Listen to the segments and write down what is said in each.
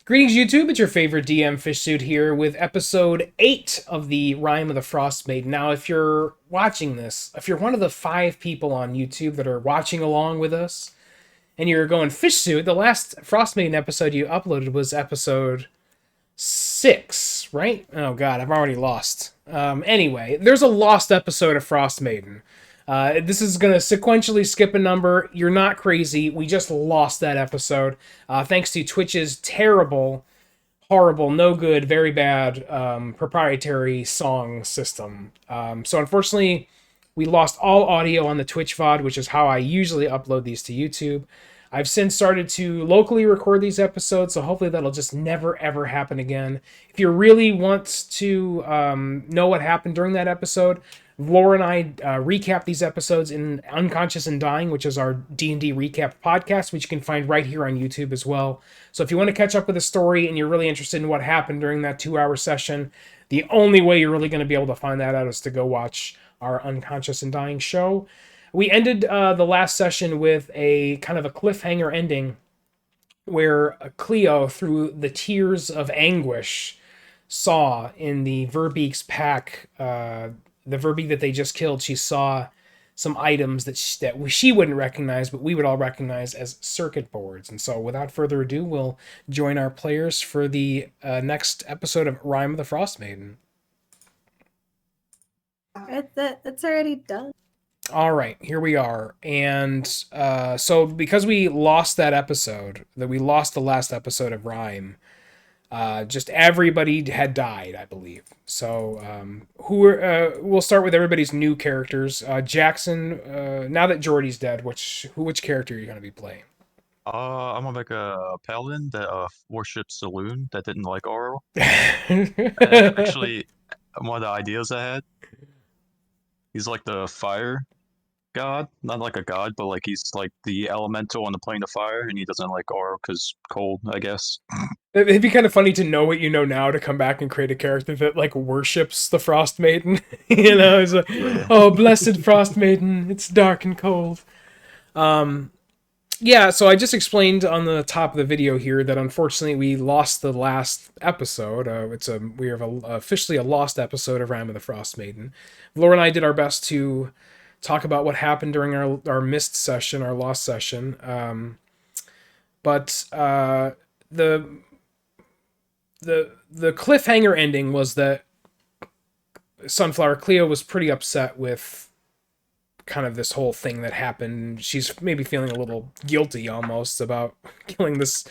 Greetings, YouTube. It's your favorite DM Fish Suit here with episode 8 of the Rime of the Frostmaiden. Now, if you're watching this, if you're one of the 5 people on YouTube that are watching along with us, and you're going Fish Suit, the last Frostmaiden episode you uploaded was episode 6, right? Oh god, I've already lost. Anyway, there's a lost episode of Frostmaiden. This is going to sequentially skip a number. You're not crazy. We just lost that episode. Thanks to Twitch's terrible, horrible, no good, very bad proprietary song system. So unfortunately, we lost all audio on the Twitch VOD, which is how I usually upload these to YouTube. I've since started to locally record these episodes, so hopefully that'll just never ever happen again. If you really want to know what happened during that episode, Laura and I recap these episodes in Unconscious and Dying, which is our D&D recap podcast, which you can find right here on YouTube as well. So if you want to catch up with the story and you're really interested in what happened during that 2-hour session, the only way you're really going to be able to find that out is to go watch our Unconscious and Dying show. We ended the last session with a kind of a cliffhanger ending where Cleo, through the tears of anguish, saw in the Verbeek's pack, the Verbeek that they just killed, she saw some items that she wouldn't recognize, but we would all recognize as circuit boards. And so without further ado, we'll join our players for the next episode of Rime of the Frostmaiden. It's already done. All right, here we are. And so because we lost that episode, that we lost the last episode of Rime, just everybody had died, I believe. So we'll start with everybody's new characters. Jackson, now that Jordy's dead, which character are you going to be playing? I'm gonna make a paladin that worships the loon that didn't like Oro. Actually, one of the ideas I had, he's like the fire god, not like a god, but like he's like the elemental on the plane of fire, and he doesn't like Oro because cold, I guess. It'd be kind of funny to know what you know now to come back and create a character that like worships the Frost Maiden. You know, it's like, oh, blessed Frost Maiden, it's dark and cold. Yeah, so I just explained on the top of the video here that unfortunately we lost the last episode. We have officially a lost episode of Rime of the Frostmaiden. Laura and I did our best to talk about what happened during our missed session, our lost session. But the cliffhanger ending was that Sunflower Cleo was pretty upset with kind of this whole thing that happened. She's maybe feeling a little guilty almost about killing this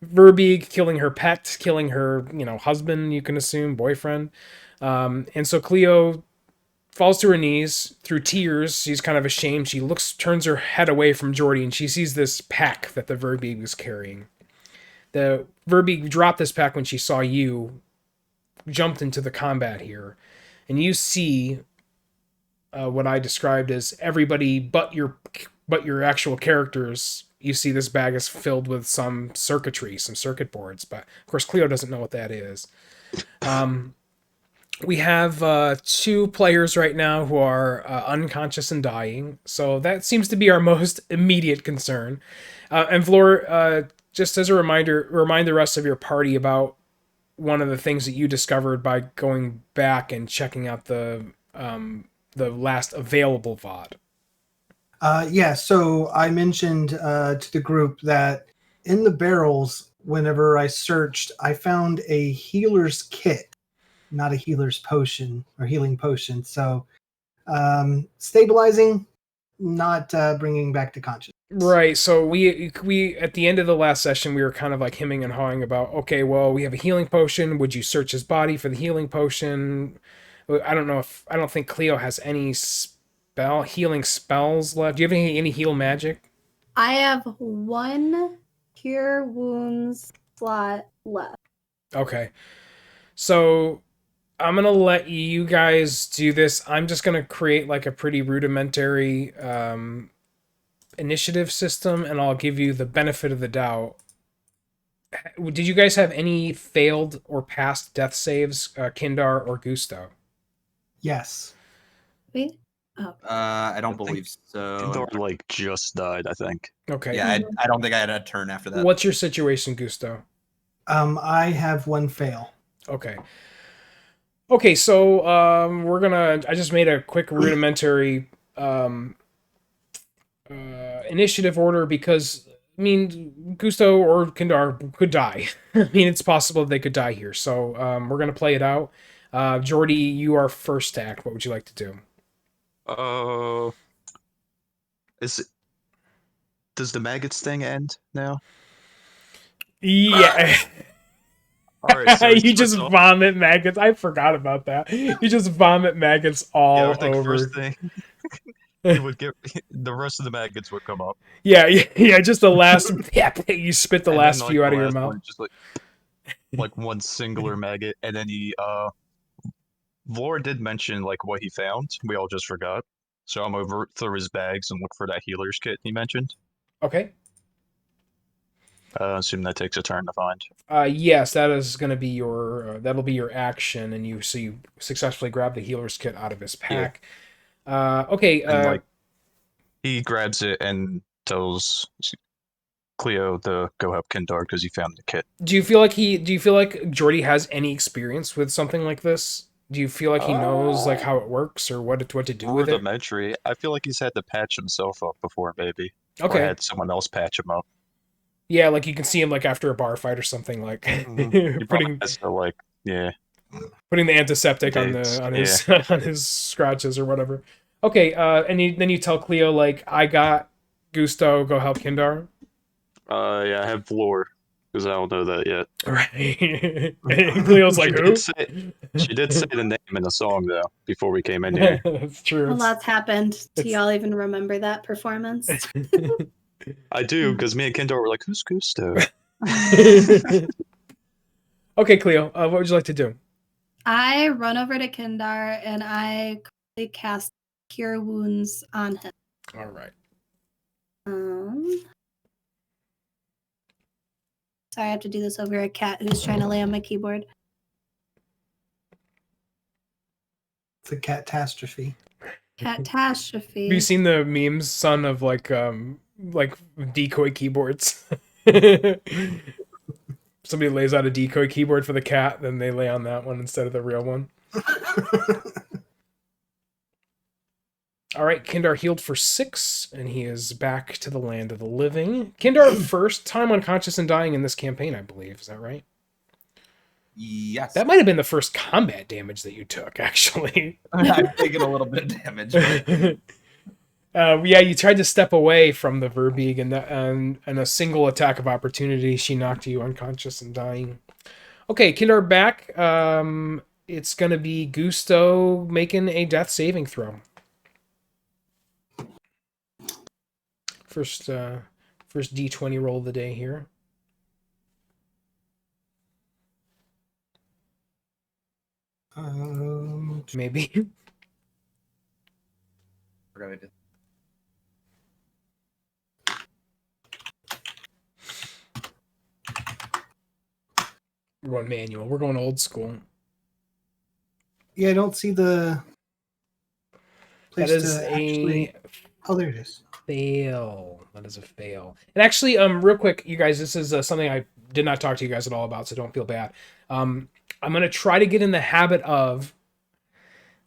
Verbeek, killing her pet, killing her, husband, you can assume, boyfriend. And so Cleo falls to her knees through tears. She's kind of ashamed. She turns her head away from Jordy, and she sees this pack that the Verbeek was carrying. The Verbeek dropped this pack when she saw you, jumped into the combat here, and you see what I described as everybody but your actual characters. You see this bag is filled with some circuitry, some circuit boards, but of course Cleo doesn't know what that is. We have 2 players right now who are unconscious and dying, so that seems to be our most immediate concern. And Vlor, just as a reminder, remind the rest of your party about one of the things that you discovered by going back and checking out the last available VOD. Yeah, so I mentioned to the group that in the barrels, whenever I searched, I found a healer's kit, not a healer's potion or healing potion. So stabilizing, not bringing back to consciousness. Right, so we at the end of the last session, we were kind of like hemming and hawing about, okay, well, we have a healing potion. Would you search his body for the healing potion? I don't think Cleo has any healing spells left. Do you have any heal magic? I have 1 cure wounds slot left. Okay. So I'm going to let you guys do this. I'm just going to create like a pretty rudimentary initiative system, and I'll give you the benefit of the doubt. Did you guys have any failed or passed death saves, Kindar or Gusto? Yes. Wait. Oh. I don't believe so. Kindor like just died, I think. Okay. Yeah, I don't think I had a turn after that. What's your situation, Gusto? I have one fail. Okay. Okay, so we're gonna. I just made a quick rudimentary initiative order because I mean Gusto or Kindar could die. I mean it's possible they could die here. So we're gonna play it out. Jordy, you are first to act. What would you like to do? Uh, is it, does the maggots thing end now? Yeah. All right, so he You just starts off. vomit maggots. I forgot about that. You just vomit maggots Yeah, I all would think over. first thing he would get the rest of the maggots would come up, Yeah, yeah, yeah. Just the last. Yeah, you spit the and then last like few the out of your last mouth. one, just like one singular maggot, and then Vlora did mention like what he found. We all just forgot. So I'm gonna root through his bags and look for that healer's kit he mentioned. Okay. Assume that takes a turn to find. Yes, that is going to be your. That'll be your action, and you successfully grab the healer's kit out of his Yeah, pack. Okay. and like he grabs it and tells Cleo to go help Kindar because he found the kit. Do you feel like he? Do you feel like Jordy has any experience with something like this? Do you feel like he knows like how it works or what to do with it? Rudimentary. I feel like he's had to patch himself up before, maybe, or Okay. had someone else patch him up. Yeah, like you can see him like after a bar fight or something, like He probably putting has to like, yeah, putting the antiseptic on dates. the on Yeah. his on his scratches or whatever. Okay, and then you tell Cleo like I got Gusto, go help Kindar. Yeah, I have Vlor because I don't know that yet. Right. And Cleo's like who? She did say the name in the song though before we came in here. That's true. A lot's happened. Do it's- y'all even remember that performance? I do because me and Kindar were like, "Who's Gusto?" Okay, Cleo, what would you like to do? I run over to Kindar and I quickly cast Cure Wounds on him. All right. Sorry, I have to do this over a cat who's trying to lay on my keyboard. It's a catastrophe. Catastrophe. Have you seen the memes, son, of like decoy keyboards? Somebody lays out a decoy keyboard for the cat, then they lay on that one instead of the real one. All right, Kindar healed for 6, and he is back to the land of the living. Kindar, first time unconscious and dying in this campaign, I believe. Is that right? Yes. That might have been the first combat damage that you took, actually. I've taken a little bit of damage. Yeah, you tried to step away from the Verbeeg, and a single attack of opportunity, she knocked you unconscious and dying. Okay, Kindar back. It's going to be Gusto making a death saving throw. First D20 roll of the day here. Maybe. Forgot I did. We're going manual. We're going old school. Yeah, I don't see the place That is to actually. Oh, there it is. Fail. That is a fail. And actually, real quick, you guys, this is something I did not talk to you guys at all about, so don't feel bad. I'm gonna try to get in the habit of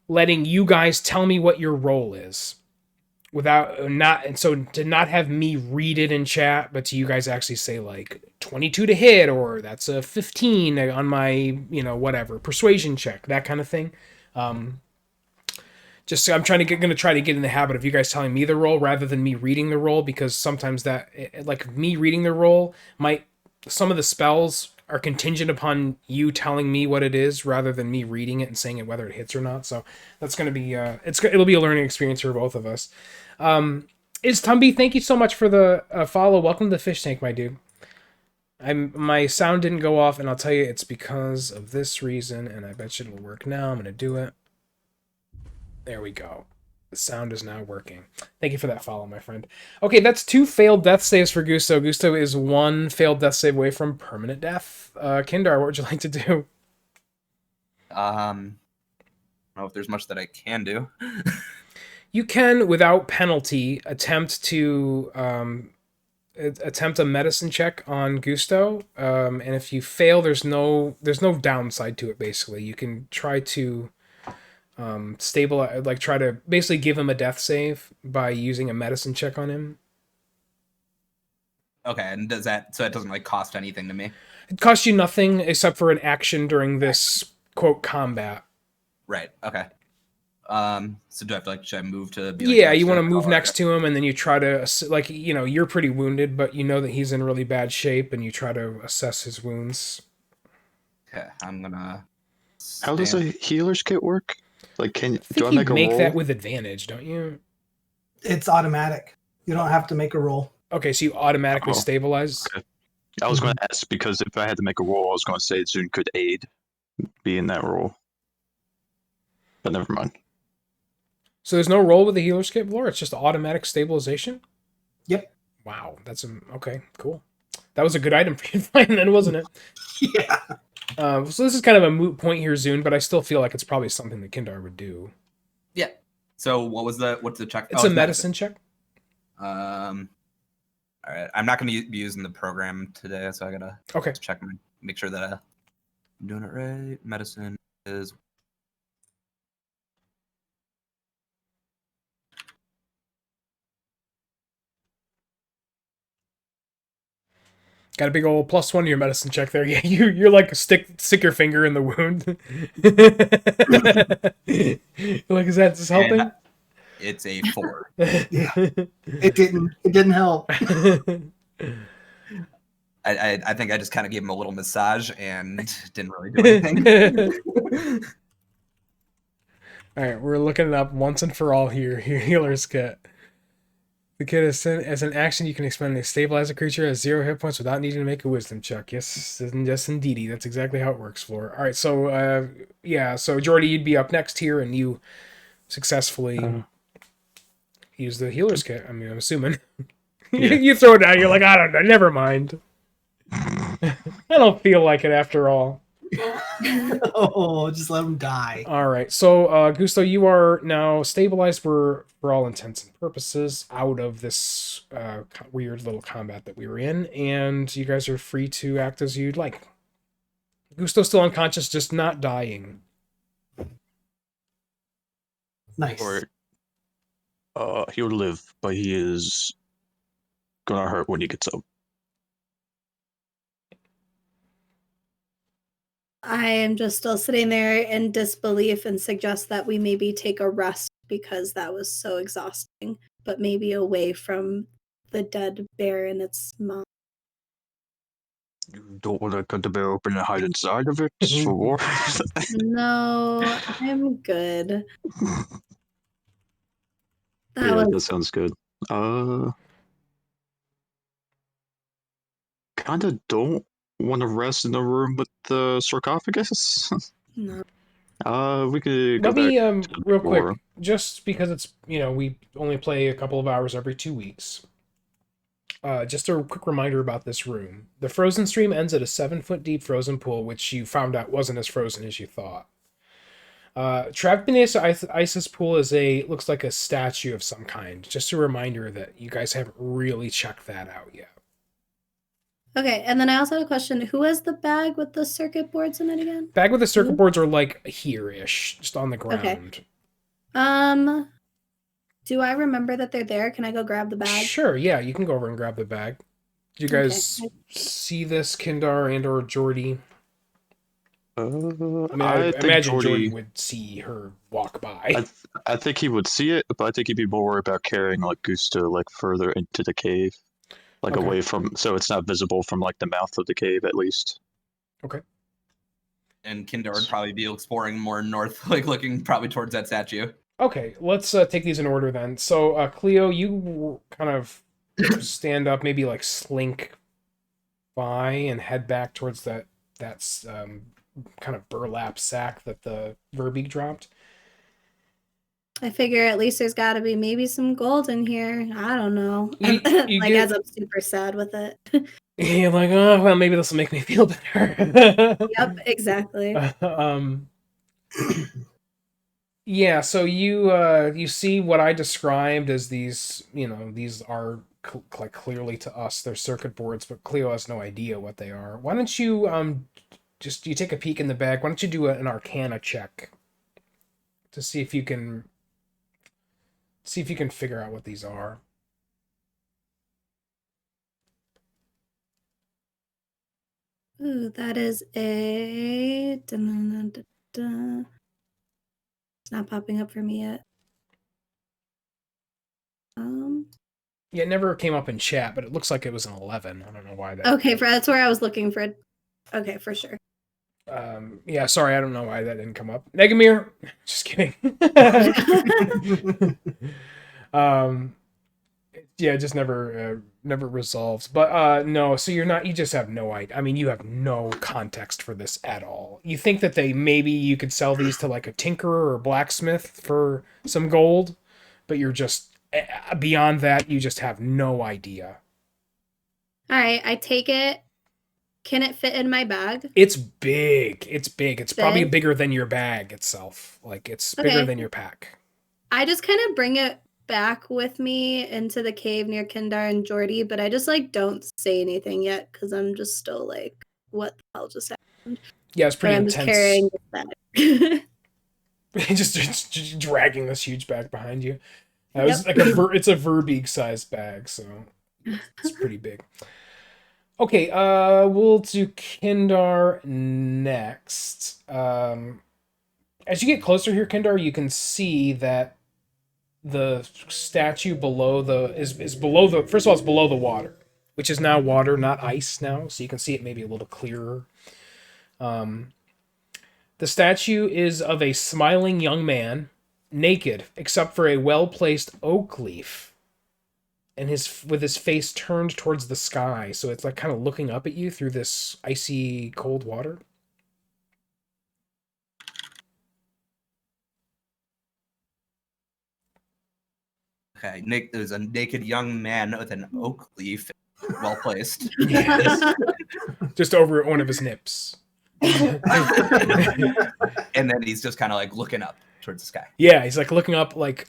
letting you guys tell me what your role is, without not, and so to not have me read it in chat, but to you guys actually say like 22 to hit, or that's a 15 on my whatever persuasion check, that kind of thing. Just I'm gonna try to get in the habit of you guys telling me the roll rather than me reading the roll, because sometimes that, like me reading the roll some of the spells are contingent upon you telling me what it is rather than me reading it and saying it whether it hits or not. So that's gonna be it'll be a learning experience for both of us. Is Tumby? Thank you so much for the follow. Welcome to the fish tank, my dude. My sound didn't go off, and I'll tell you it's because of this reason, and I bet you it'll work now. I'm gonna do it. There we go. The sound is now working. Thank you for that follow, my friend. Okay, that's 2 failed death saves for Gusto. Gusto is 1 failed death save away from permanent death. Kindar, what would you like to do? I don't know if there's much that I can do. You can, without penalty, attempt to attempt a medicine check on Gusto, and if you fail, there's no downside to it. Basically, you can try to stabilize, like try to basically give him a death save by using a medicine check on him. Okay, and does that so it doesn't like cost anything to me? It costs you nothing except for an action during this quote combat. Right. Okay. So do I have to like should I move to be Yeah, next you want to him? move Or- next to him, and then you try to like you're pretty wounded, but you know that he's in really bad shape, and you try to assess his wounds. Okay, I'm gonna. How does a healer's kit work? Like, I do think I you make a make roll? that with advantage, don't you? It's automatic. You don't have to make a roll. Okay, so you automatically Oh, stabilize. okay. I was going to ask because if I had to make a roll, I was going to say Zune could aid be in that role. But never mind. So there's no roll with the healer's kit, Laura. It's just automatic stabilization. Yep. Wow, that's okay. Cool. That was a good item for you to find, then, wasn't it? Yeah. So this is kind of a moot point here, Zune, but I still feel like it's probably something that Kindar would do. Yeah. So what's the check? It's a medicine check. All right. I'm not going to be using the program today, so I gotta Okay. check make sure that I'm doing it right. Medicine is Got a big old +1 to your medicine check there. Yeah, you're like stick your finger in the wound. Like, is that just helping? and it's a 4. Yeah. It didn't help. I think I just kind of gave him a little massage and didn't really do anything. All right, we're looking it up once and for all here. Healer's kit. The kit is as an action you can expend to stabilize a creature as 0 hit points without needing to make a wisdom check. Yes, indeedy. That's exactly how it works, Floor. All right, so yeah, so Jordy, you'd be up next here, and you successfully use the healer's kit. I mean, I'm assuming. Yeah. You throw it down. You're like, I don't know. Never mind. I don't feel like it after all. Oh, just let him die. All right, so Gusto, you are now stabilized for all intents and purposes out of this weird little combat that we were in, and you guys are free to act as you'd like. Gusto's still unconscious, just not dying. Nice. Or, he'll live, but he is gonna hurt when he gets up. I am just still sitting there in disbelief and suggest that we maybe take a rest because that was so exhausting, but maybe away from the dead bear and its mom. You don't want to cut the bear open and hide inside of it for war? No, I'm good. That Yeah, was that sounds good. Kinda don't want to rest in the room with the sarcophagus. no. We could go Let me back to the real war. quick, just because it's we only play a couple of hours every 2 weeks. Just a quick reminder about this room. The frozen stream ends at a 7-foot deep frozen pool, which you found out wasn't as frozen as you thought. Trapped beneath Isis pool looks like a statue of some kind. Just a reminder that you guys haven't really checked that out yet. Okay, and then I also had a question. Who has the bag with the circuit boards in it again? Bag with the circuit boards are like here-ish, just on the ground. Okay. Do I remember that they're there? Can I go grab the bag? Sure, yeah, you can go over and grab the bag. Did you guys see this, Kindar and or Jordy? I mean, I think imagine Jordy would see her walk by. I think he would see it, but I think he'd be more worried about carrying like Gusto like further into the cave, like Okay. away from, so it's not visible from like the mouth of the cave at least. Okay. And Kindar would probably be exploring more north, like looking probably towards that statue. Okay, let's take these in order then. So, Cleo, you kind of stand up, maybe like slink by and head back towards that's kind of burlap sack that the Verbeek dropped. I figure at least there's got to be maybe some gold in here. I don't know. You Like, get- as I'm super sad with it. You're like, oh, well, maybe this will make me feel better. Yep, exactly. Yeah, so you see what I described as these, these are like clearly to us they're circuit boards, but Cleo has no idea what they are. Why don't you you take a peek in the bag? Why don't you do an Arcana check to see if you can figure out what these are? Ooh, that is a. It's not popping up for me yet. Yeah, it never came up in chat, but it looks like it was an 11. I don't know why that. Okay, that's where I was looking for it. Okay, for sure. Yeah, sorry, I don't know why that didn't come up. Negamir, just kidding. Yeah, it just never resolves. But no, so you just have no idea. I mean, you have no context for this at all. You think that maybe you could sell these to like a tinkerer or blacksmith for some gold, but you're just beyond that. You just have no idea. All right, I take it. Can it fit in my bag? It's big. It's big. It's probably Big? bigger than your bag itself. Like it's bigger Okay. than your pack. I just kind of bring it back with me into the cave near Kindar and Jordy, but I just like don't say anything yet because I'm just still like, what the hell just happened? Yeah, it's pretty but I'm intense. just carrying this bag. just dragging this huge bag behind you. It Yep. was like it's a Verbeeg sized bag, so it's pretty big. Okay, we'll do Kindar next. As you get closer here, Kindar, you can see that the statue below is below the. First of all, it's below the water, which is now water, not ice now, so you can see it maybe a little clearer. The statue is of a smiling young man, naked except for a well-placed oak leaf, and with his face turned towards the sky, so it's like kind of looking up at you through this icy cold water. Okay, there's a naked young man with an oak leaf, well placed. Yes. Just over one of his nips. And then he's just kind of like looking up towards the sky. Yeah, he's like looking up like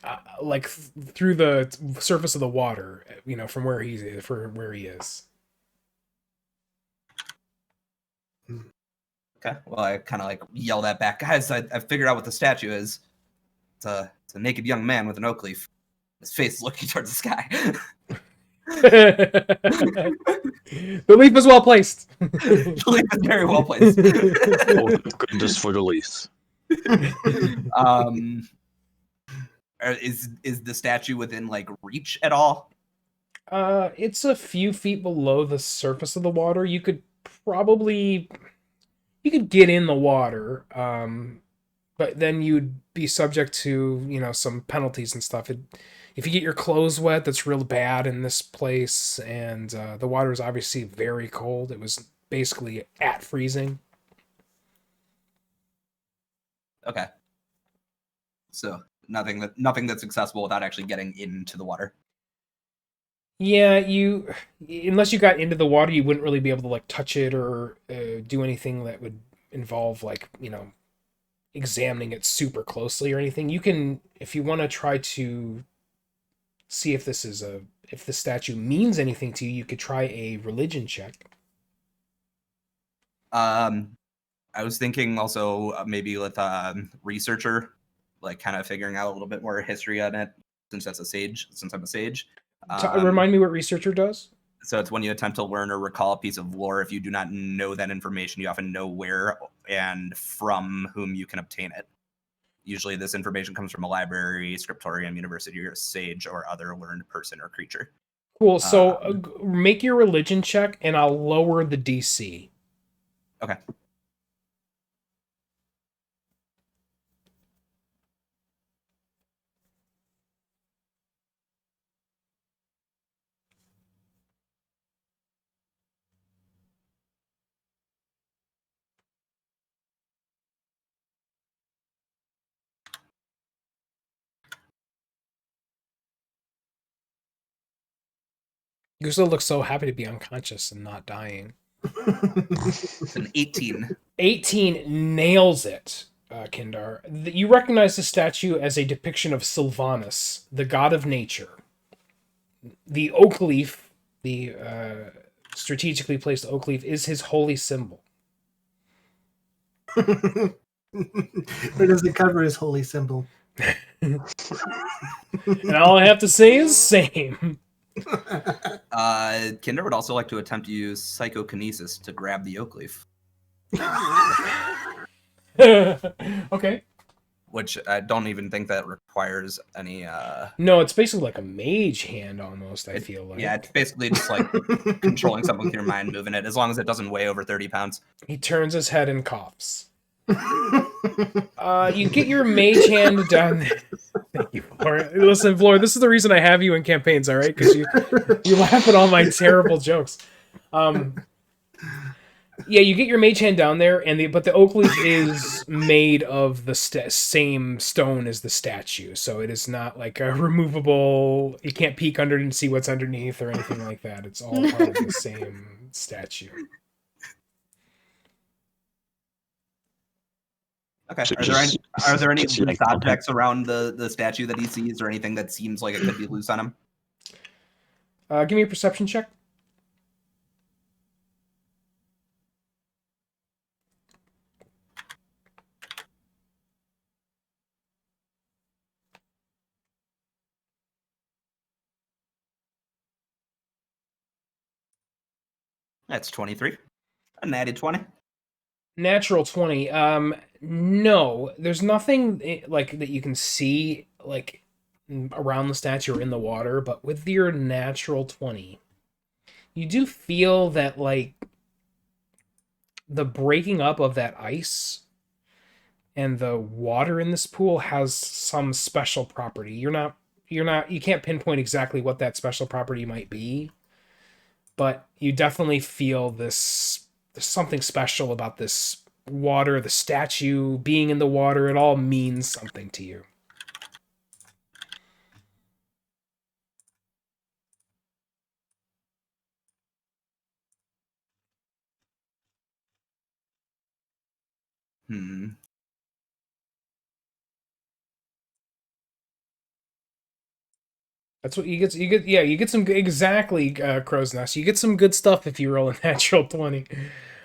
through the surface of the water, from where he is. Okay, well, I kind of like yell that back. Guys, I figured out what the statue is. It's a naked young man with an oak leaf. His face is looking towards the sky. The leaf is well placed. The leaf is very well placed. Oh, goodness for the leaf. Is the statue within like reach at all? It's a few feet below the surface of the water. You could get in the water, but then you'd be subject to some penalties and stuff. If you get your clothes wet, that's real bad in this place, and the water is obviously very cold. It was basically at freezing. Okay. So nothing that's accessible without actually getting into the water. Yeah, unless you got into the water, you wouldn't really be able to like touch it or do anything that would involve like examining it super closely or anything. You can, if you want to try to see if if the statue means anything to you, you could try a religion check. I was thinking also maybe with researcher, like kind of figuring out a little bit more history on it, since I'm a sage. Remind me what researcher does. So it's when you attempt to learn or recall a piece of lore. If you do not know that information, you often know where and from whom you can obtain it. Usually this information comes from a library, scriptorium, university, or sage, or other learned person or creature. Cool. So make your religion check, and I'll lower the DC. Okay. You still look so happy to be unconscious and not dying. It's an 18. 18 nails it, Kindar. You recognize the statue as a depiction of Sylvanus, the god of nature. the oak leaf, the strategically placed oak leaf, is his holy symbol. Or does it cover his holy symbol? And all I have to say is same. Kinder would also like to attempt to use psychokinesis to grab the oak leaf, Okay. which I don't even think that requires any. No, it's basically like a mage hand almost, I feel like. Yeah, it's basically just like controlling something with your mind, moving it, as long as it doesn't weigh over 30 pounds. He turns his head and coughs. You get your mage hand down there. Thank you, Floor. Listen, Floor, this is the reason I have you in campaigns, all right? Because you laugh at all my terrible jokes. Yeah, you get your mage hand down there, but the oak leaf is made of the same stone as the statue, so it is not like a removable. You can't peek under and see what's underneath or anything like that. It's all part of the same statue. Okay. So Are there any just loose yank on him. objects around the statue that he sees, or anything that seems like it could be loose on him? Give me a perception check. That's 23. A natty 20. Natural 20. No, there's nothing like that you can see like around the statue or in the water, but with your natural 20, you do feel that like the breaking up of that ice and the water in this pool has some special property. You can't pinpoint exactly what that special property might be, but you definitely feel there's something special about this water, the statue being in the water. It all means something to you. That's what you get. Yeah, you get some exactly crow's nest. You get some good stuff if you roll a natural 20.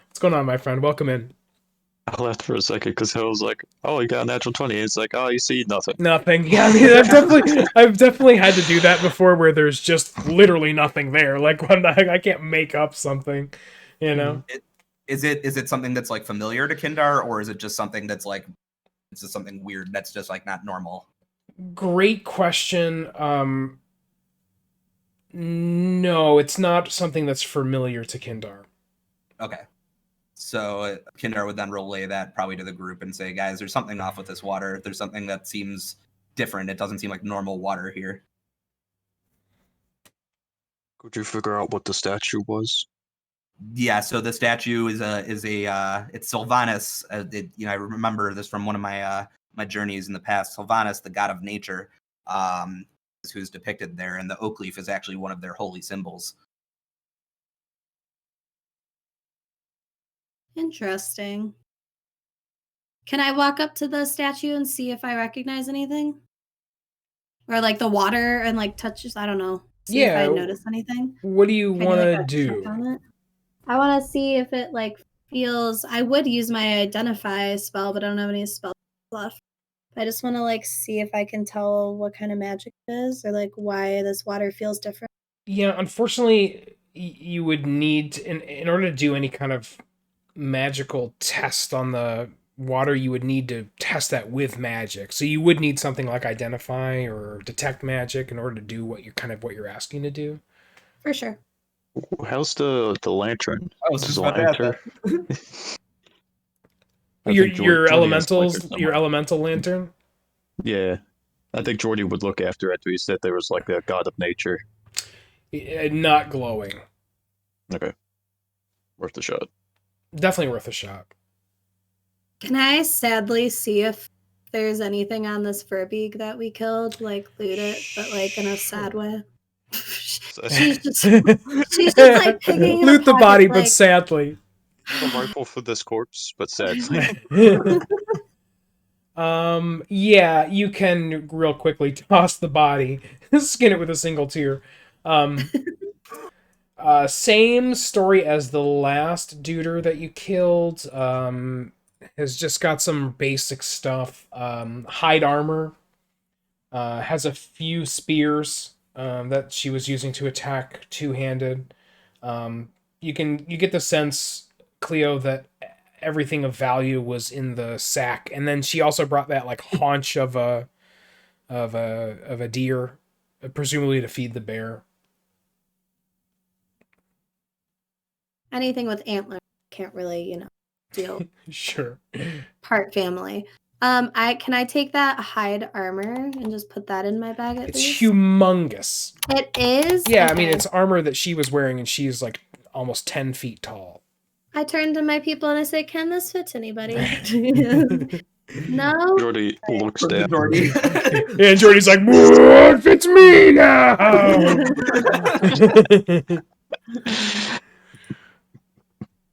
What's going on, my friend? Welcome in. I laughed for a second because I was like, "Oh, you got a natural 20." It's like, "Oh, you see nothing." Nothing. Yeah, I mean, I've definitely had to do that before, where there's just literally nothing there. Like when I can't make up something, you know. Is it something that's like familiar to Kindar, or is it just something that's like it's just something weird that's just like not normal? Great question. No, it's not something that's familiar to Kindar. Okay. So Kindar would then relay that probably to the group and say, guys, there's something off with this water. There's something that seems different. It doesn't seem like normal water here. Could you figure out what the statue was? Yeah, so the statue is it's Sylvanus. I remember this from one of my my journeys in the past. Sylvanus, the god of nature, is who's depicted there, and the oak leaf is actually one of their holy symbols. Interesting. Can I walk up to the statue and see if I recognize anything? Or like the water and like touches, I don't know. See if I notice anything. What do you Can I want do, to like, a do? check on it? I want to see if it like feels. I would use my identify spell, but I don't have any spells left. I just want to like see if I can tell what kind of magic it is, or like why this water feels different. Yeah, unfortunately, you would need in order to do any kind of magical test on the water, you would need to test that with magic. So you would need something like identify or detect magic in order to do what you're asking to do. For sure. How's the lantern? I was just about to ask that. Your Jordy has a lantern your somewhere. elemental lantern. Yeah, I think Jordy would look after it. He said there was like a god of nature. Not glowing. Okay, worth a shot. Definitely worth a shot. Can I sadly see if there's anything on this Furbeak that we killed, like loot it, but like in a sad way? she's just like picking in loot the pocket, body, like, but sadly. A rifle for this corpse, but sadly. Yeah, you can real quickly toss the body, skin it with a single tear. Um, Same story as the last duder that you killed. Has just got some basic stuff. Hide armor. Has a few spears that she was using to attack two-handed. You get the sense, Cleo, that everything of value was in the sack, and then she also brought that like haunch of a deer, presumably to feed the bear. Anything with antlers can't really, deal. Sure. Part family. I take that hide armor and just put that in my bag at It's least? humongous. It is? Yeah, I mean, Okay. it's armor that she was wearing, and she's like almost 10 feet tall. I turn to my people and I say, "Can this fit anybody?" No? Jordy looks Look down. at Jordy. And Jordy's like, "What fits me now?"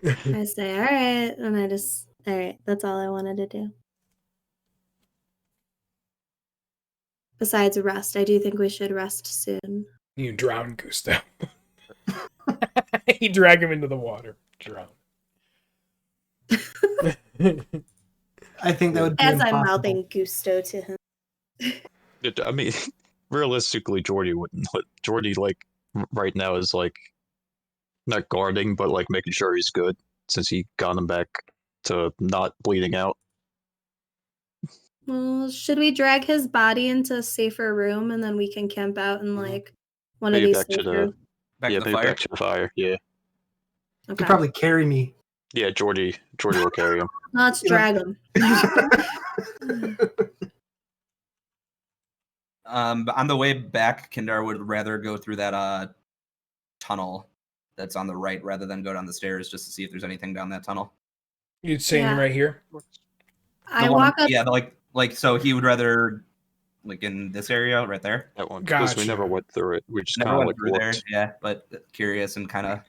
I say, "All right." And all right, that's all I wanted to do. Besides rest, I do think we should rest soon. You drown Gusto. You drag him into the water. Drown. I think that would be As I'm impossible. mouthing gusto to him. I mean, realistically, Jordy wouldn't. Jordy, like, right now is like not guarding, but like making sure he's good since he got him back to not bleeding out. Well, should we drag his body into a safer room and then we can camp out in like one of Maybe these back to safer? the Back yeah, to the maybe fire. back to the fire. Yeah, You Okay. could probably carry me. yeah. Jordy will carry him. Let's drag him. But on the way back, Kindar would rather go through that tunnel that's on the right rather than go down the stairs just to see if there's anything down that tunnel. You'd saying Yeah. right here? I The one- walk up. Yeah, like so he would rather like in this area right there. That one because we never Gotcha. went through it. We just Never kind of went like through there, looked. yeah, but curious and kind of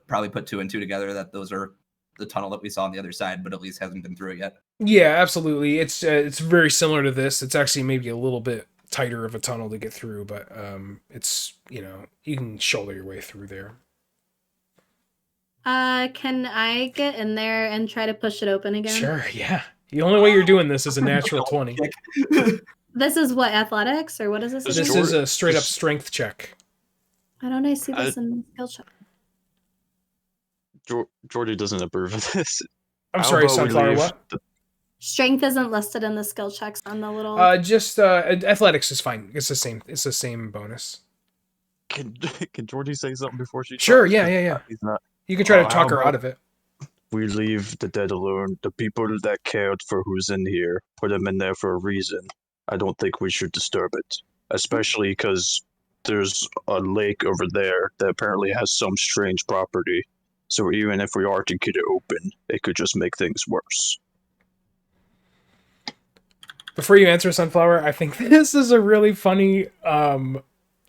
probably put two and two together that those are the tunnel that we saw on the other side, but at least hasn't been through it yet. Yeah, absolutely. It's very similar to this. It's actually maybe a little bit tighter of a tunnel to get through, but it's, you can shoulder your way through there. Can I get in there and try to push it open again? Sure, yeah. The only way you're doing this is a natural 20. This is what, athletics or what is this? Does This again? is a straight up strength check. Why don't I see this in skill check? Jordy doesn't approve of this. I'm How sorry, about we Sunflower, leave what? Strength isn't listed in the skill checks on the little. Just athletics is fine. It's the same bonus. Can Jordy say something before she? Sure, talks? yeah. He's not. You can try to How talk her about- out of it. We leave the dead alone. The people that cared for who's in here put them in there for a reason. I don't think we should disturb it, especially because there's a lake over there that apparently has some strange property. So even if we are to get it open, it could just make things worse. Before you answer, Sunflower, I think this is a really funny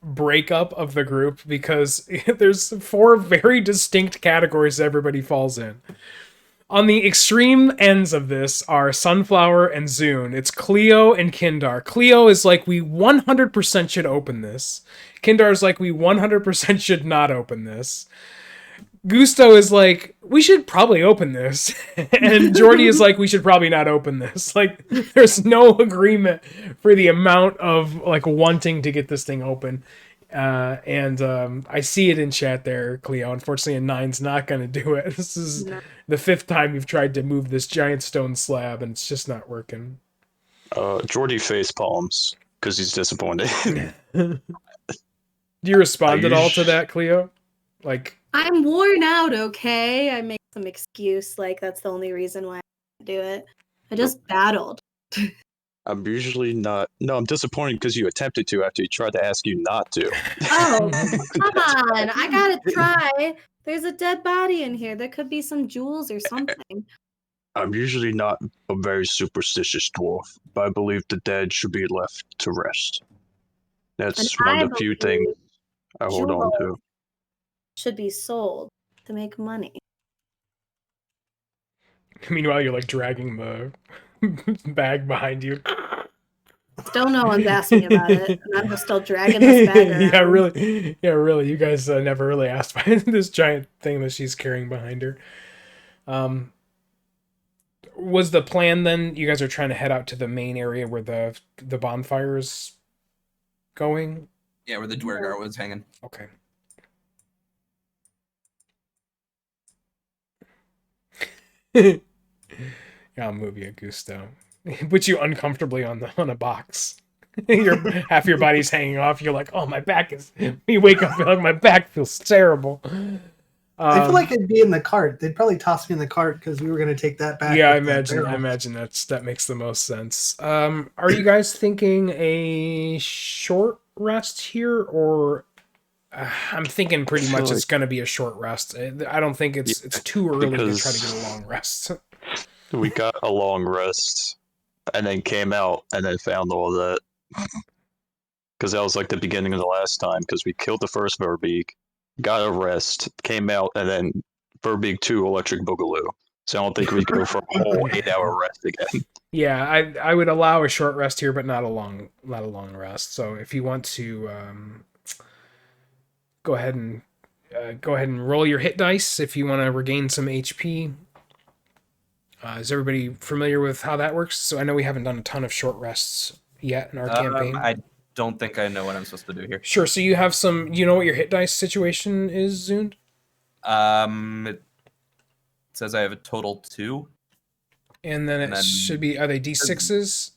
breakup of the group because there's 4 very distinct categories everybody falls in. On the extreme ends of this are Sunflower and Zune. It's Cleo and Kindar. Cleo is like, we 100% should open this. Kindar is like, we 100% should not open this. Gusto is like, we should probably open this. And Jordy is like, we should probably not open this. Like, there's no agreement for the amount of, like, wanting to get this thing open. And I see it in chat there, Cleo. Unfortunately, a 9's not going to do it. This is the 5th time you've tried to move this giant stone slab, and it's just not working. Jordy face palms because he's disappointed. Do you respond at all to that, Cleo? Like, I'm worn out, okay? I make some excuse like that's the only reason why I can't do it. I just battled. I'm usually not. No, I'm disappointed because you attempted to after he tried to ask you not to. Oh, come on. I gotta try. There's a dead body in here. There could be some jewels or something. I'm usually not a very superstitious dwarf, but I believe the dead should be left to rest. That's And one I of the few believe things I hold on to. should be sold to make money. meanwhile, you're like dragging the bag behind you. Still no one's asked me about it, and I'm just still dragging this bag around. really. You guys never really asked about this giant thing that she's carrying behind her. Was the plan then? You guys are trying to head out to the main area where the bonfire is going. Yeah, where the Dwergar was hanging. Okay. Yeah, I'll move you, Gusto. Put you uncomfortably on a box. Half your body's hanging off. You're like, oh, my back is. You wake up, you're like, my back feels terrible. I feel like I'd be in the cart. They'd probably toss me in the cart because we were going to take that back. Yeah, I with the imagine barrel. that makes the most sense. Are you guys thinking a short rest here, or I'm thinking pretty much it's going to be a short rest. I don't think it's too early to try to get a long rest. We got a long rest, and then came out, and then found all that. Because that was like the beginning of the last time. Because we killed the first Verbeeg, got a rest, came out, and then Verbeeg 2 Electric Boogaloo. So I don't think we go for a whole 8-hour rest again. Yeah, I would allow a short rest here, but not a long rest. So if you want to go ahead and roll your hit dice if you want to regain some HP. Is everybody familiar with how that works? So I know we haven't done a ton of short rests yet in our campaign. I don't think I know what I'm supposed to do here. Sure. So you have some. You know what your hit dice situation is, Zund? It says I have a total 2. And then should be. Are they D6s?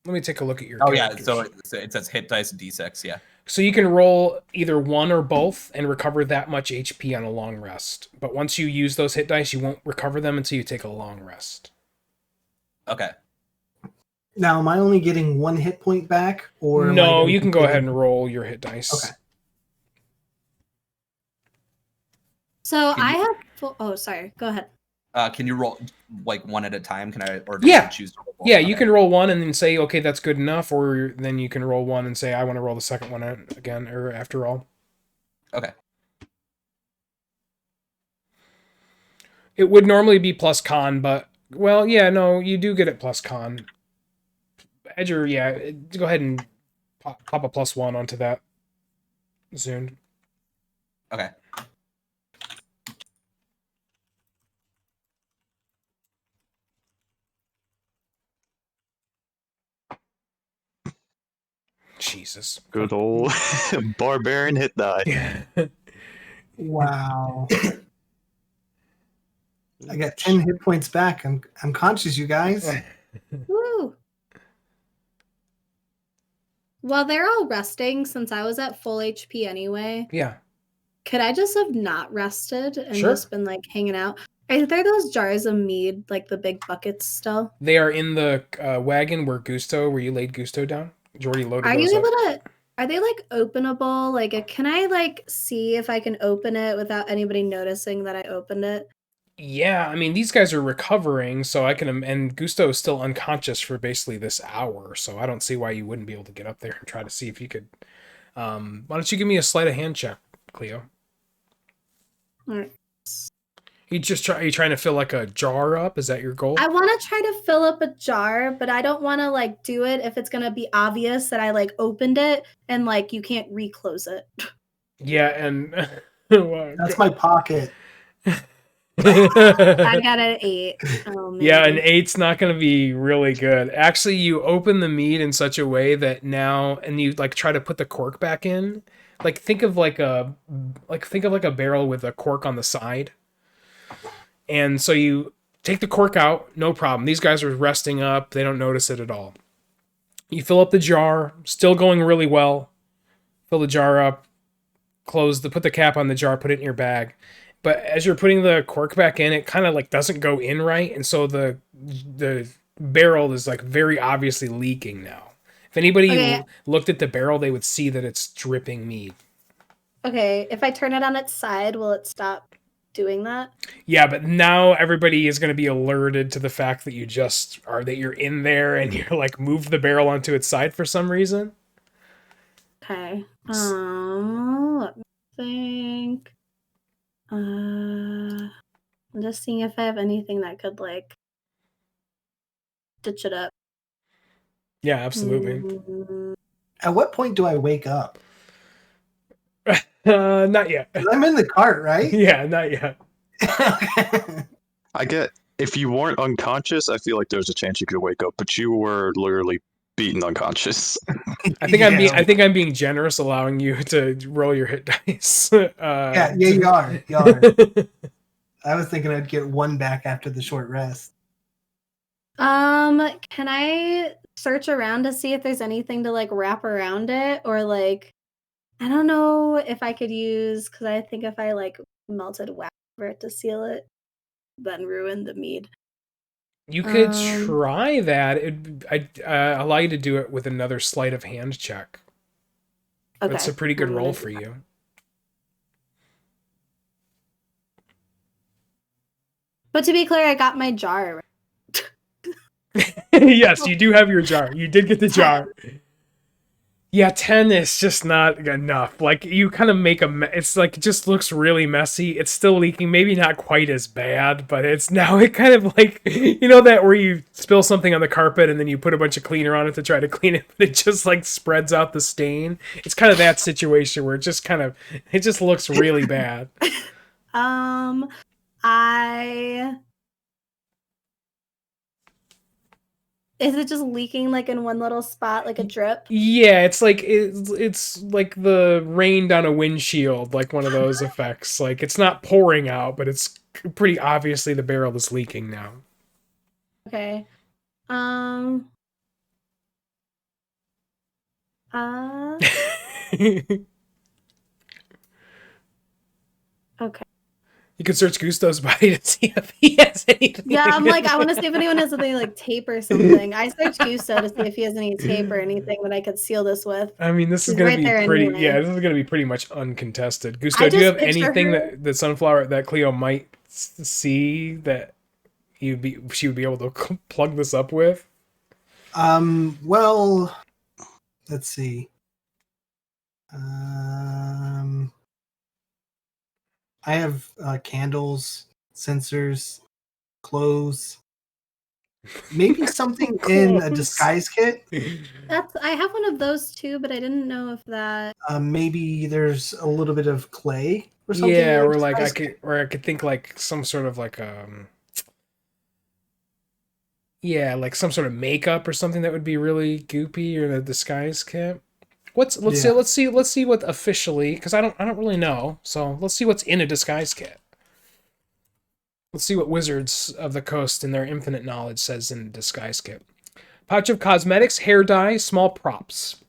Let me take a look at your. Oh yeah, characters. so it says hit dice D6. Yeah. So you can roll either one or both and recover that much HP on a long rest. But once you use those hit dice, you won't recover them until you take a long rest. Okay. Now, am I only getting 1 hit point back, or no? You can go ahead and roll your hit dice. Okay. So I have. Oh, sorry. Go ahead. Can you roll like one at a time? Can I? Or Yeah. choose to roll? Yeah, Okay. you can roll one and then say, okay, that's good enough, or then you can roll one and say, I want to roll the second one again, or after all. Okay. It would normally be plus con, but, well, yeah, no, you do get it plus con. Edger, yeah, go ahead and pop a +1 onto that. Zune. Okay. Jesus. Good old barbarian hit die. Yeah. Wow. I got 10 hit points back. I'm conscious, you guys. Woo. Well, they're all resting since I was at full HP anyway. Yeah. Could I just have not rested and Sure. just been like hanging out? Are there those jars of mead, like the big buckets still? They are in the wagon where you laid Gusto down. Jordy loaded Are those you up. able to? Are they like openable? Like, can I like see if I can open it without anybody noticing that I opened it? Yeah, I mean, these guys are recovering, so I can, and Gusto is still unconscious for basically this hour, so I don't see why you wouldn't be able to get up there and try to see if you could. Why don't you give me a sleight of hand check, Cleo? All right. Are you trying to fill like a jar up? Is that your goal? I want to try to fill up a jar, but I don't want to like do it if it's gonna be obvious that I like opened it and like you can't reclose it. Yeah, and That's my pocket. I got an 8. Oh, man. Yeah, an 8's not going to be really good. Actually, you open the mead in such a way that now, and you like try to put the cork back in. Like think of like a barrel with a cork on the side. And so you take the cork out, no problem. These guys are resting up; they don't notice it at all. You fill up the jar, still going really well. Fill the jar up, put the cap on the jar, put it in your bag. But as you're putting the cork back in, it kind of like doesn't go in right, and so the barrel is like very obviously leaking now. If anybody looked at the barrel, they would see that it's dripping mead. Okay, if I turn it on its side, will it stop doing that? Yeah, but now everybody is going to be alerted to the fact that you're in there and you're like moved the barrel onto its side for some reason. Okay. Let me think. I'm just seeing if I have anything that could like stitch it up. Yeah, absolutely. At what point do I wake up? Not yet. 'Cause I'm in the cart, right? Yeah, not yet. I get if you weren't unconscious, I feel like there's a chance you could wake up, but you were literally beaten unconscious. I think I'm being generous, allowing you to roll your hit dice. Yeah, you are. You are. I was thinking I'd get one back after the short rest. Can I search around to see if there's anything to like wrap around it, or like I don't know if I could use, because I think if I like melted wax over it to seal it, then ruin the mead. You could try that. I'd allow you to do it with another sleight of hand check. Okay, That's a pretty good I'm roll gonna for do you. But to be clear, I got my jar. Yes, you do have your jar. You did get the jar. Yeah, 10 is just not enough. Like, you kind of make it's like, it just looks really messy. It's still leaking. Maybe not quite as bad, but it's now it kind of like, you know that where you spill something on the carpet and then you put a bunch of cleaner on it to try to clean it, but it just like spreads out the stain. It's kind of that situation where it just looks really bad. Is it just leaking like in one little spot, like a drip? Yeah, it's like the rain down a windshield, like one of those effects. Like it's not pouring out, but it's pretty obviously the barrel is leaking now. Okay. Okay. You could search Gusto's body to see if he has anything. Yeah, I'm like, I want to see if anyone has something like tape or something. I searched Gusto to see if he has any tape or anything that I could seal this with. I mean, this is He's going right to be there pretty. anyway. Yeah, this is going to be pretty much uncontested. I Gusto, do you just have picture anything her- that Sunflower, that Cleo might see that she would be able to plug this up with? Well, let's see. I have candles, sensors, clothes. Maybe something in a Clothes. disguise kit. I have one of those too, but I didn't know if that. Maybe there's a little bit of clay or something. Yeah, in a or like disguise kit. I could think like some sort of like yeah, like some sort of makeup or something that would be really goopy, or a disguise kit. Let's see what officially, because I don't really know. So let's see what's in a disguise kit. Let's see what Wizards of the Coast in their infinite knowledge says in a disguise kit. Pouch of cosmetics, hair dye, small props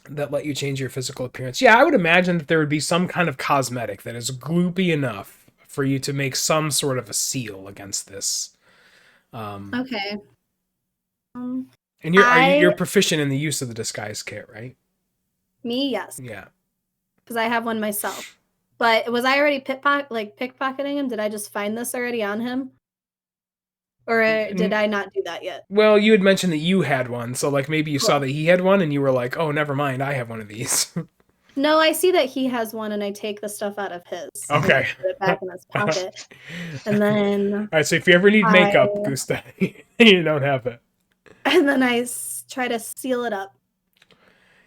that let you change your physical appearance. Yeah, I would imagine that there would be some kind of cosmetic that is gloopy enough for you to make some sort of a seal against this. Okay. And you're proficient in the use of the disguise kit, right? Me, yes. Yeah. Because I have one myself. But was I already pickpocketing him? Did I just find this already on him? Or did I not do that yet? Well, you had mentioned that you had one, so like maybe you Cool. saw that he had one and you were like, "Oh, never mind, I have one of these." No, I see that he has one, and I take the stuff out of his. Okay. And put it back in his pocket. And then All right, so if you ever need makeup, Gusta, you don't have it. And then I try to seal it up.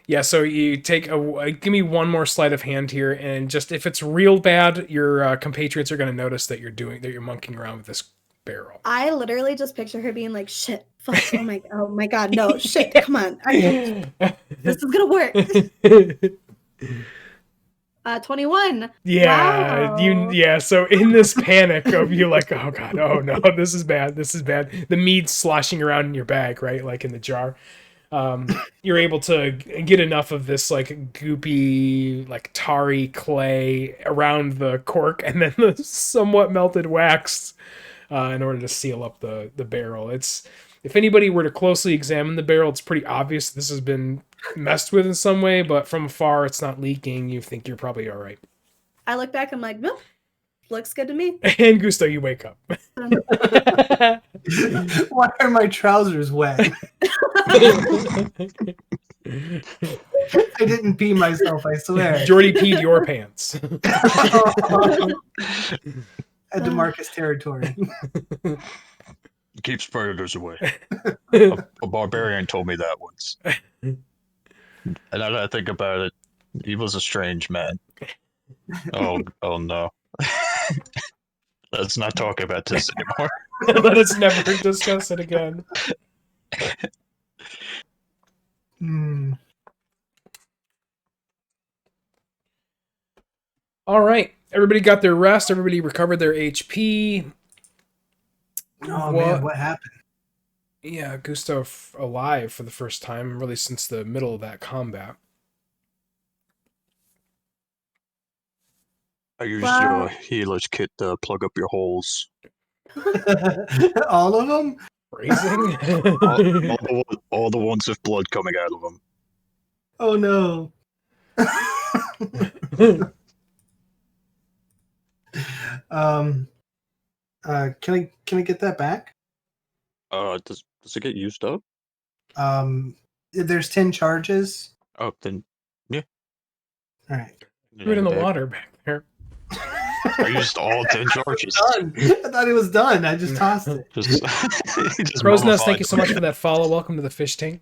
Yeah, so you take give me one more sleight of hand here, and just if it's real bad, your compatriots are going to notice that you're monkeying around with this barrel. I literally just picture her being like, "Shit, fuck, oh my god, no, shit, come on, this is gonna work." 21. Yeah, Wow. So in this panic of you like, oh god, oh no, this is bad. The mead's sloshing around in your bag, right? Like in the jar. You're able to get enough of this like goopy, like tarry clay around the cork, and then the somewhat melted wax in order to seal up the barrel. If anybody were to closely examine the barrel, it's pretty obvious this has been messed with in some way, but from afar it's not leaking. You think you're probably all right. I look back, I'm like, nope, looks good to me. And Gusto, you wake up. Why are my trousers wet? I didn't pee myself, I swear. Jordy peed your pants. At DeMarcus territory. keeps predators away. A barbarian told me that once. And now that I think about it, he was a strange man. Oh no. Let's not talk about this anymore. Let us never discuss it again. Hmm. All right. Everybody got their rest. Everybody recovered their HP. Oh man, what happened? Yeah, Gustav alive for the first time, really since the middle of that combat. I used Wow. your healer's kit to plug up your holes. All of them? Phrasing? All the ones with blood coming out of them. Oh no. um. Can I get that back? Does it get used up? There's 10 charges. Oh, then All right. Threw it in the water back there. I used all 10 charges. Done. I thought it was done. I just tossed it. Just Crow's Nest, mummified thank you so much them. for that follow. Welcome to the fish tank.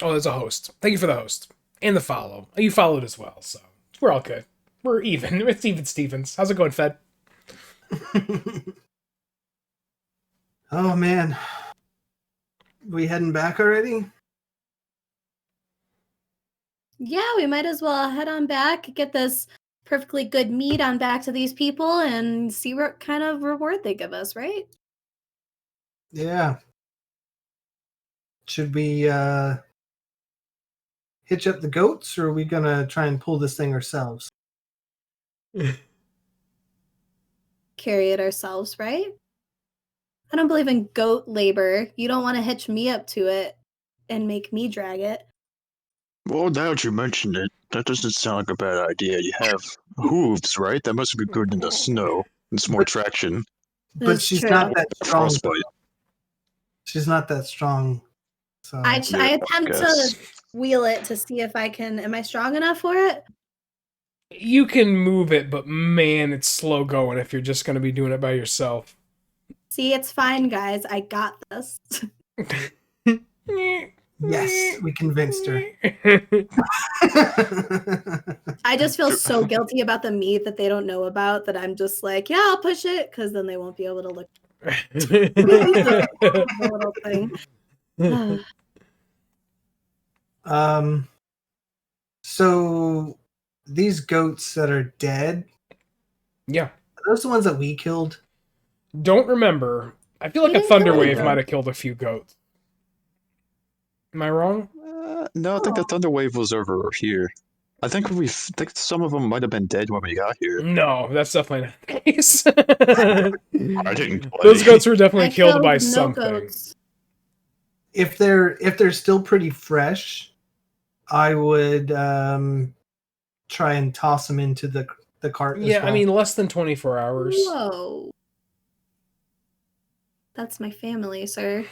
Oh, there's a host. Thank you for the host. And the follow. You followed as well, so we're all good. We're even. It's even Stevens. How's it going, Fed? Oh man. We heading back already? Yeah, we might as well head on back, get this perfectly good meat on back to these people, and see what kind of reward they give us, right? Yeah. Should we hitch up the goats, or are we gonna try and pull this thing ourselves? Carry it ourselves, right? I don't believe in goat labor. You don't want to hitch me up to it and make me drag it. Well, now that you mentioned it, that doesn't sound like a bad idea. You have hooves, right? That must be good in the snow. It's more traction. But That's she's true. not that strong. Frostbite. She's not that strong. So I Yeah, attempt guess. to wheel it to see if I can. Am I strong enough for it? You can move it, but man, it's slow going if you're just going to be doing it by yourself. See, it's fine, guys. I got this. yes, we convinced her. I just feel so guilty about the meat that they don't know about that I'm just like, yeah, I'll push it because then they won't be able to look at the little thing. So these goats that are dead, Yeah. are those the ones that we killed? Don't remember. I feel like We a didn't kill Thunderwave anyone. might have killed a few goats. Am I wrong? No, I think the Thunderwave was over here. I think think some of them might have been dead when we got here. No, that's definitely not the case. I didn't play. Those goats were definitely I killed by no something. goats. If they're still pretty fresh, I would try and toss them into the cart. Yeah, as well. I mean less than 24 hours. Whoa. That's my family, sir.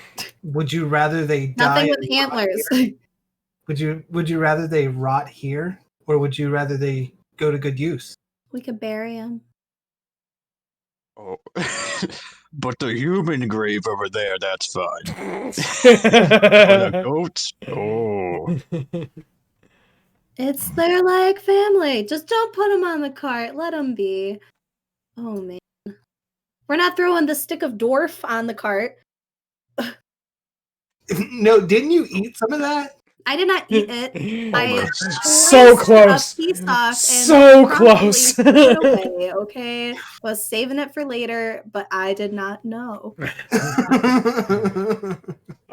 would you rather they die? Nothing with and rot antlers. here? Would you rather they rot here, or would you rather they go to good use? We could bury him. Oh. But the human grave over there, that's fine. But the goats? Oh. It's their like family. Just don't put them on the cart. Let them be. Oh man. We're not throwing the stick of dwarf on the cart. No, didn't you eat some of that? I did not eat it. I Almost. So sliced close. a piece off and So promptly close. threw it away, okay? Was saving it for later, but I did not know.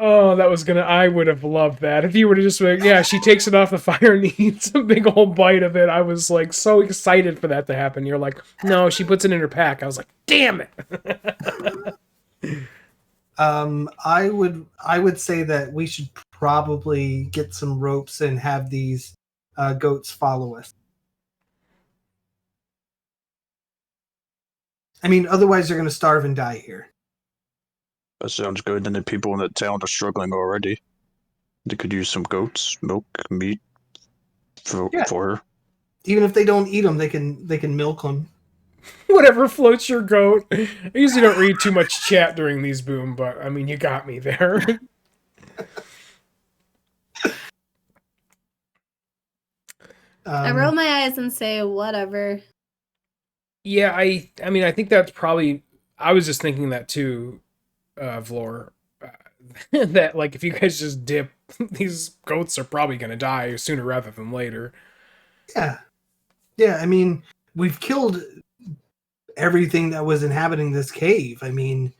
Oh, I would have loved that. If you would have just been like, yeah, she takes it off the fire and eats a big old bite of it. I was like so excited for that to happen. You're like, no, she puts it in her pack. I was like, damn it. I would say that we should probably get some ropes and have these goats follow us. I mean, otherwise they're going to starve and die here. That sounds good. And the people in the town are struggling already. They could use some goats, milk, meat for her. Even if they don't eat them, they can milk them. Whatever floats your goat. I usually don't read too much chat during these, Boom, but I mean, you got me there. I roll my eyes and say, whatever. Yeah, I mean, I think that's probably. I was just thinking that too, Vlor. That like if you guys just dip, these goats are probably gonna die sooner rather than later. Yeah. Yeah, I mean, we've killed everything that was inhabiting this cave. I mean,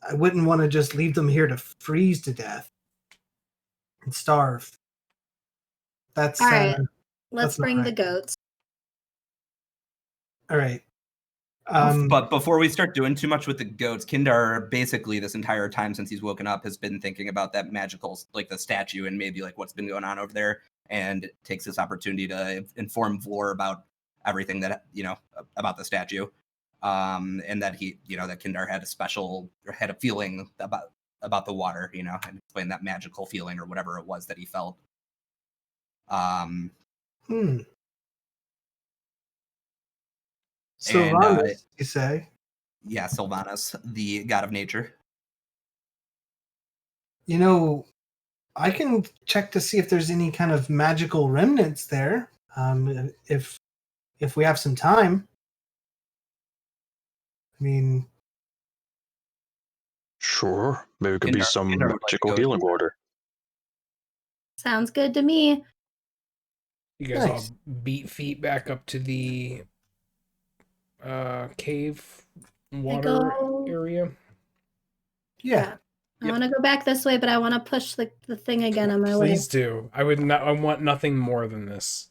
I wouldn't want to just leave them here to freeze to death and starve. That's All right, let's that's not bring the right. goats. All right. But before we start doing too much with the goats, Kindar basically this entire time since he's woken up has been thinking about that magical, like the statue and maybe like what's been going on over there, and takes this opportunity to inform Vlor about everything that about the statue, and that that Kindar had a feeling about the water, and explain that magical feeling or whatever it was that he felt. Hmm. And Sylvanas, you say? yeah, Sylvanas, the god of nature. You know, I can check to see if there's any kind of magical remnants there. If we have some time. I mean, Sure. Maybe it could be some Kindar would like to magical go healing do that. water. Sounds good to me. You guys Nice. all beat feet back up to the cave water go- area. yeah. I Yep. want to go back this way, but I want to push the thing again on my way. Please do. I would not. I want nothing more than this.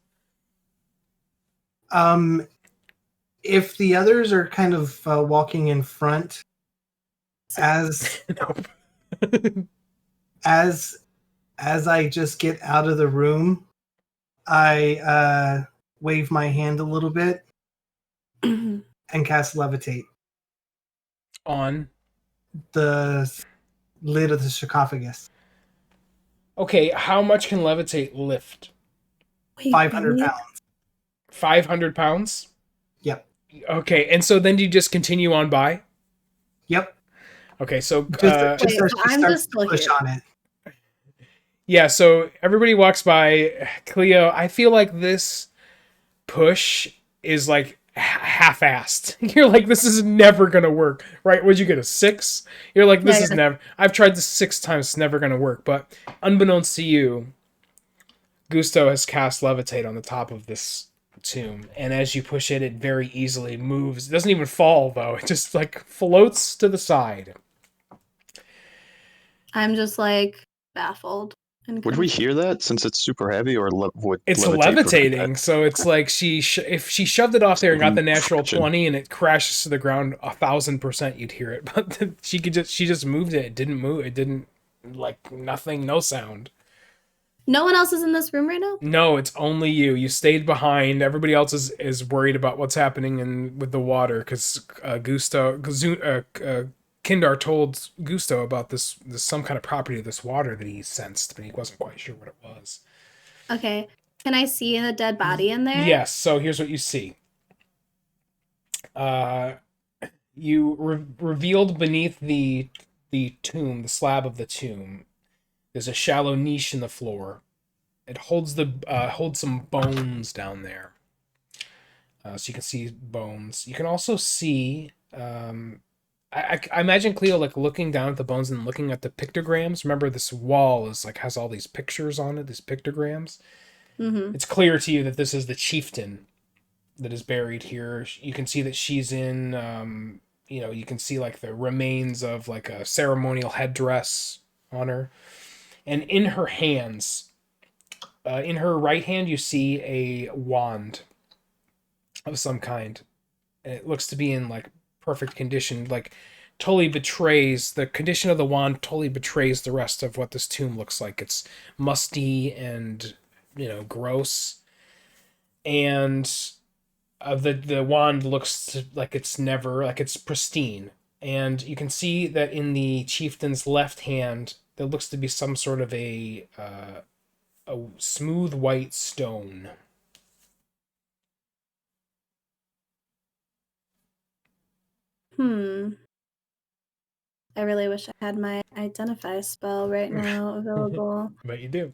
If the others are kind of walking in front, as Nope. as I just get out of the room, I wave my hand a little bit and cast levitate. On. The lid of the sarcophagus. Okay, how much can levitate lift? Wait, 500 really? pounds. 500 pounds? Yep. Okay, and so then you just continue on by? Yep. Okay, so Just Wait, starts, so I'm starts just to still push here. on it. yeah, so everybody walks by. Cleo, I feel like this push is like half-assed. You're like, this is never gonna work, right? Would you get a 6? You're like, this Yeah, is never. I've tried this 6 times, it's never gonna work. But unbeknownst to you, Gusto has cast levitate on the top of this tomb, and as you push it, it very easily moves. It doesn't even fall though; it just like floats to the side. I'm just like baffled. And Would we hear that since it's super heavy, or would It's levitate prevent levitating, so it's like if she shoved it off there and got the natural Friction. 20 and it crashes to the ground 1,000%, you'd hear it. But she just moved it. It didn't move. It didn't like nothing, no sound. no one else is in this room right now? No, it's only you. You stayed behind. Everybody else is worried about what's happening with the water because Kindar told Gusto about this some kind of property of this water that he sensed, but he wasn't quite sure what it was. Okay. Can I see a dead body in there? Yes. So here's what you see. You revealed beneath the tomb, the slab of the tomb, there's a shallow niche in the floor. It holds some bones down there. So you can see bones. You can also see. I imagine Cleo like looking down at the bones and looking at the pictograms. Remember, this wall is like has all these pictures on it, these pictograms. Mm-hmm. It's clear to you that this is the chieftain that is buried here. You can see that she's in. You can see like the remains of like a ceremonial headdress on her, and in her hands, in her right hand, you see a wand of some kind. It looks to be in like perfect condition, like totally betrays the condition of the wand, totally betrays the rest of what this tomb looks like. It's musty and gross, and the wand looks like it's pristine. And you can see that in the chieftain's left hand there looks to be some sort of a smooth white stone. Hmm. I really wish I had my identify spell right now available. But you do.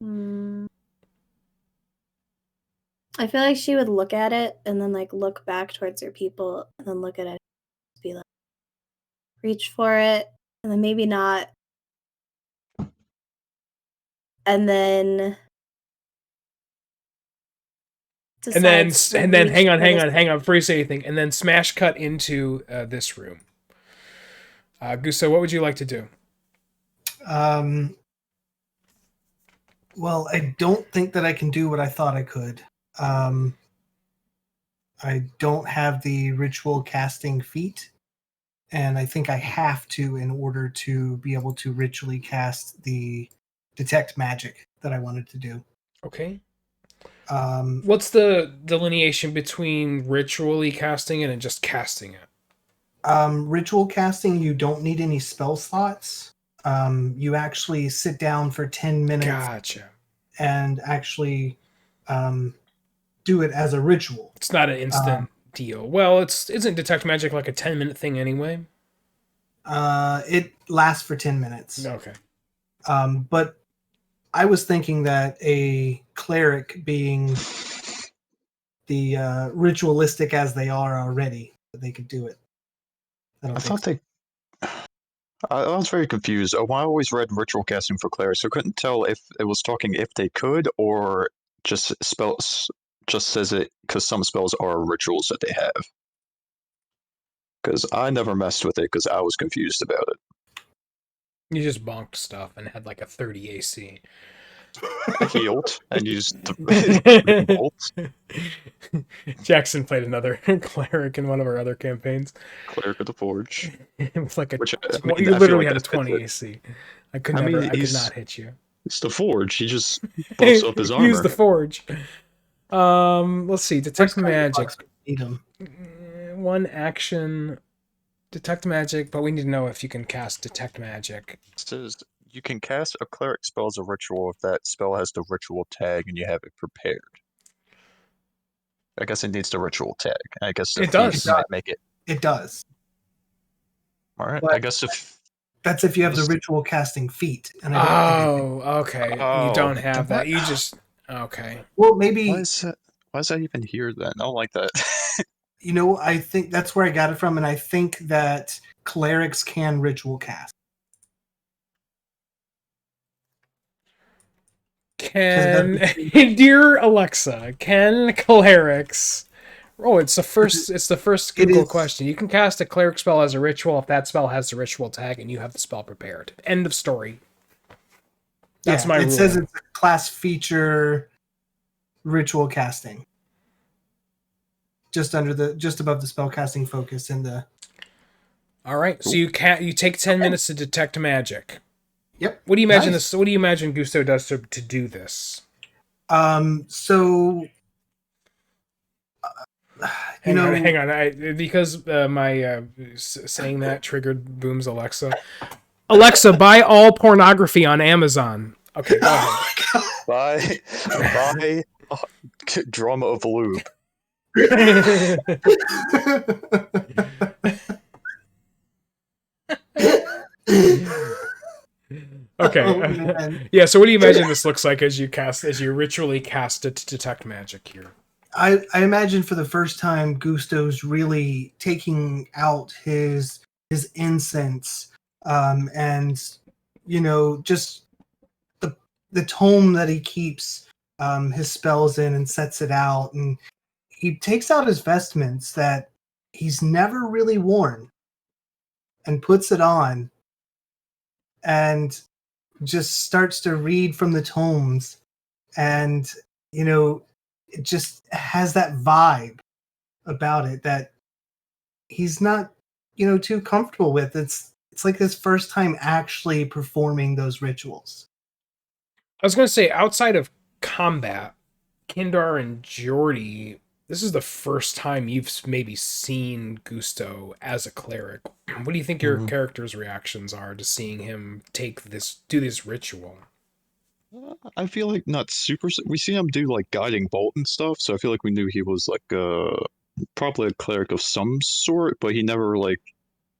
Hmm. I feel like she would look at it and then like look back towards her people and then look at it and be like, reach for it, and then maybe not. And then And then decides to hang reach on, for the hang on before you say anything. And then smash cut into this room. Gusto, what would you like to do? Well, I don't think that I can do what I thought I could. I don't have the ritual casting feat, and I think I have to in order to be able to ritually cast the detect magic that I wanted to do. Okay. Um, What's the delineation between ritually casting it and just casting it? Ritual casting, you don't need any spell slots. You actually sit down for 10 minutes Gotcha. and actually do it as a ritual. It's not an instant deal. Well, isn't detect magic like a 10-minute thing anyway? It lasts for 10 minutes. Okay. But I was thinking that a cleric, being the ritualistic as they are already, that they could do it. I thought they. I was very confused. I always read ritual casting for clerics, so I couldn't tell if it was talking if they could or just spells. Just says it because some spells are rituals that they have. Because I never messed with it because I was confused about it. You just bonked stuff and had like a 30 AC. I healed and used the bolt. Jackson played another cleric in one of our other campaigns. Cleric of the Forge. It was like Which, I mean, you I feel literally like had a that fits 20 it. AC. I could I never. mean, I could not hit you. It's the Forge. He just buffs up his armor. Use the forge. Let's see. Detect magic. Need 'em. One action. Detect magic, but we need to know if you can cast detect magic. It says you can cast a cleric spell as a ritual if that spell has the ritual tag and you have it prepared. I guess it needs the ritual tag. I guess the It does. feat might make it. It does. All right. But I guess if that's if you have the Just- ritual casting feat, and I don't think I do. Oh, okay. And you Oh. don't have that. You just okay. Well, maybe why is that even here then? I don't like that. I think that's where I got it from, and I think that clerics can ritual cast. Can dear Alexa, can clerics? Oh, it's the first It Google is- question. You can cast a cleric spell as a ritual if that spell has the ritual tag and you have the spell prepared. End of story. That's my It rule. says it's a class feature ritual casting. Just above the spell casting focus in the. All right, so you take 10 minutes to detect magic. Yep. What do you imagine Nice. this? What do you imagine Gusto does to do this? So. Hang on. Because my saying that triggered Boom's Alexa. Alexa, buy all pornography on Amazon. Okay, go ahead. By drama of loop. Okay. Oh, man. Yeah, so what do you imagine this looks like as you ritually cast it to detect magic here? I imagine for the first time, Gusto's really taking out his incense, and just the tome that he keeps his spells in and sets it out, and he takes out his vestments that he's never really worn and puts it on, and just starts to read from the tomes, and it just has that vibe about it that he's not too comfortable with. It's like his first time actually performing those rituals. I was going to say, outside of combat, Kindar and Jordy, this is the first time you've maybe seen Gusto as a cleric. What do you think your character's reactions are to seeing him do this ritual? I feel like not super. We see him do like guiding bolt and stuff, so I feel like we knew he was like probably a cleric of some sort, but he never like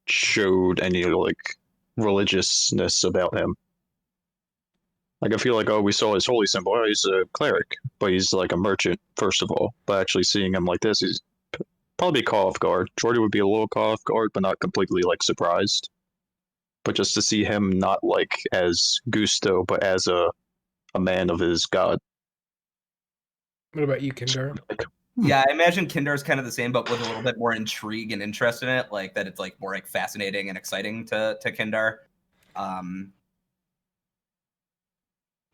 showed any like religiousness about him. Like I feel like, oh, we saw his holy symbol. Oh, he's a cleric, but he's like a merchant first of all. But actually seeing him like this, he's probably caught off guard. Jordy would be a little caught off guard, but not completely like surprised. But just to see him not like as Gusto, but as a man of his god. What about you, Kindar? Like, Yeah, I imagine Kindar's kind of the same, but with a little bit more intrigue and interest in it. Like that, it's like more like fascinating and exciting to Kindar.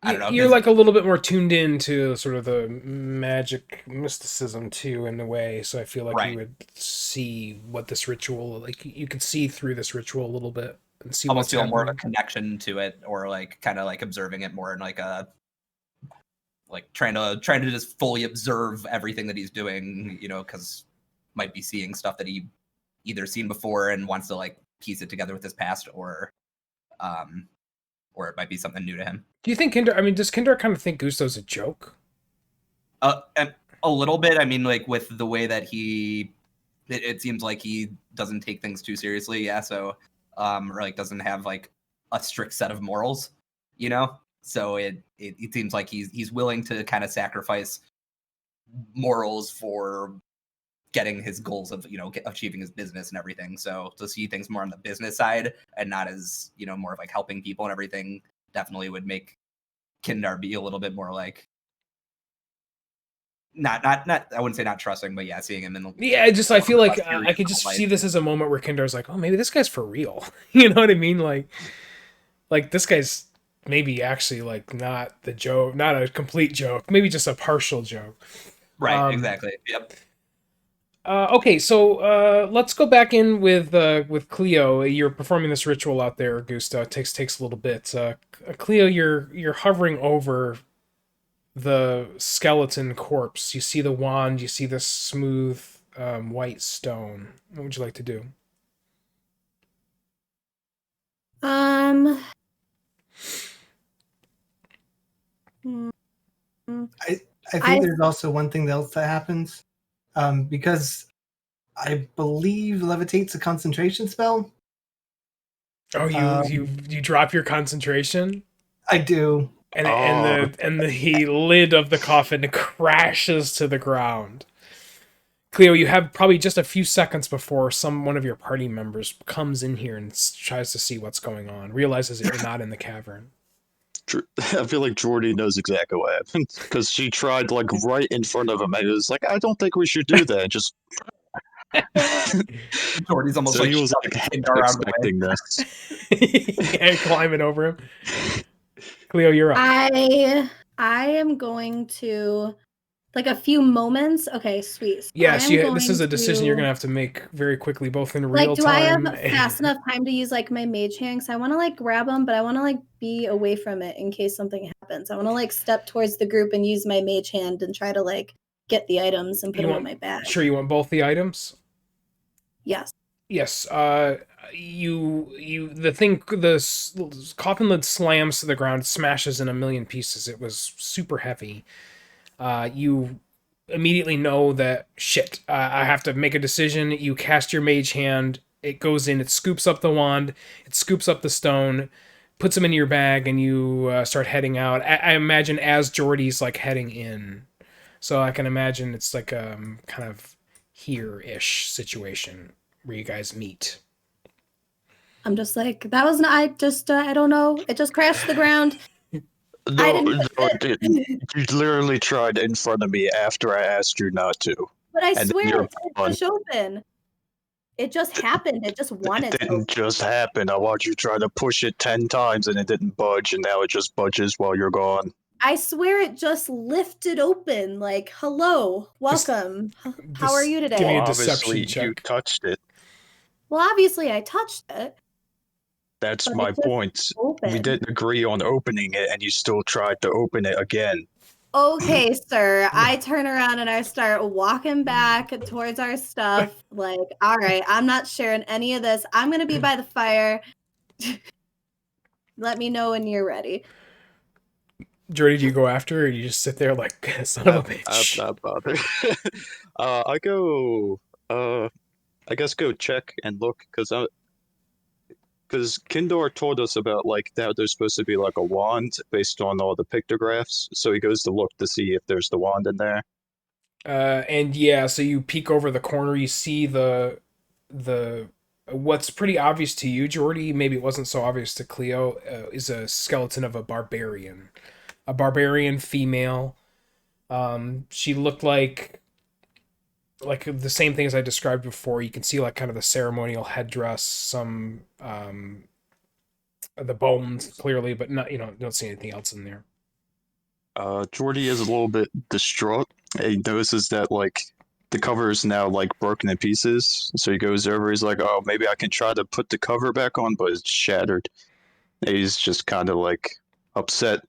I don't know. You're 'Cause- like a little bit more tuned in to sort of the magic mysticism too, in a way. So I feel like you Right. would see what this ritual, like you could see through this ritual a little bit and see almost what's feel happening. more of a connection to it, or like kind of like observing it more in like a like trying to just fully observe everything that he's doing, you know, because might be seeing stuff that he either seen before and wants to like piece it together with his past, or it might be something new to him. Do you think Kindar? I mean, does Kindar kind of think Gusto's a joke? And a little bit. I mean, like with the way that it seems like he doesn't take things too seriously. Yeah. So, or like doesn't have like a strict set of morals, you know. So it seems like he's willing to kind of sacrifice morals for getting his goals of, you know, achieving his business and everything. So to see things more on the business side and not as, you know, more of like helping people and everything definitely would make Kindar be a little bit more like not I wouldn't say not trusting, but yeah, seeing him in the Yeah, I feel like I could just see this as a moment where Kindar's like, oh, maybe this guy's for real. You know what I mean? Like this guy's maybe actually like not the joke, not a complete joke, maybe just a partial joke. right, exactly. Yep. Okay, so let's go back in with Cleo. You're performing this ritual out there, Gusto. It takes a little bit. Cleo, you're hovering over the skeleton corpse. You see the wand. You see this smooth white stone. What would you like to do? I think there's also one thing else that happens. Because I believe levitate's a concentration spell. Oh, you drop your concentration, I do. and the lid of the coffin crashes to the ground. Cleo, you have probably just a few seconds before one of your party members comes in here and tries to see what's going on, realizes that you're not in the cavern. I feel like Jordy knows exactly what happened because she tried like right in front of him and it was like, I don't think we should do that. Just Jordy's almost so like he was like Kindar out of the way. expecting this. And climbing over him. Cleo, you're up. I am going to like a few moments. Okay, sweet. Yes, this is a decision you're gonna have to make very quickly, both in real like, do time. I have fast enough time to use like my mage hand? Because I want to like grab them, but I want to like be away from it in case something happens. I want to like step towards the group and use my mage hand and try to like get the items and put them in my bag. Sure, you want both the items? Yes. Yes. The coffin lid slams to the ground, smashes in a million pieces. It was super heavy. You immediately know that shit. I have to make a decision. You cast your mage hand. It goes in. It scoops up the wand. It scoops up the stone. Puts them in your bag, and you start heading out. I imagine as Jordy's like heading in, so I can imagine it's like kind of here-ish situation where you guys meet. I'm just like, that was not, I don't know. It just crashed to the ground. No, it didn't. You literally tried in front of me after I asked you not to. But I And swear it didn't push open. It just happened. It just wanted It didn't just happen. I watched you try to push it 10 times and it didn't budge, and now it just budges while you're gone. I swear it just lifted open. Like, hello, welcome. How are you today? Give me a Well, deception obviously, check. you touched it. Well, obviously I touched it. That's But my it just point. We opened. didn't agree on opening it, and you still tried to open it again. Okay, sir. I turn around and I start walking back towards our stuff. Like, all right, I'm not sharing any of this. I'm going to be by the fire. Let me know when you're ready. Jordy, do you go after her, or do you just sit there like son of a I'm bitch? not bothered. I go. I guess go check and look because Kindor told us about like that there's supposed to be like a wand based on all the pictographs. So he goes to look to see if there's the wand in there. And yeah, so you peek over the corner, you see the what's pretty obvious to you, Jordy. Maybe it wasn't so obvious to Cleo. Is a skeleton of a barbarian female. She looked like the same things I described before. You can see like kind of the ceremonial headdress, some the bones clearly, but not don't see anything else in there. Jordy is a little bit distraught. He notices that like the cover is now like broken in pieces. So he goes over. He's like, "Oh, maybe I can try to put the cover back on, but it's shattered." And he's just kind of like upset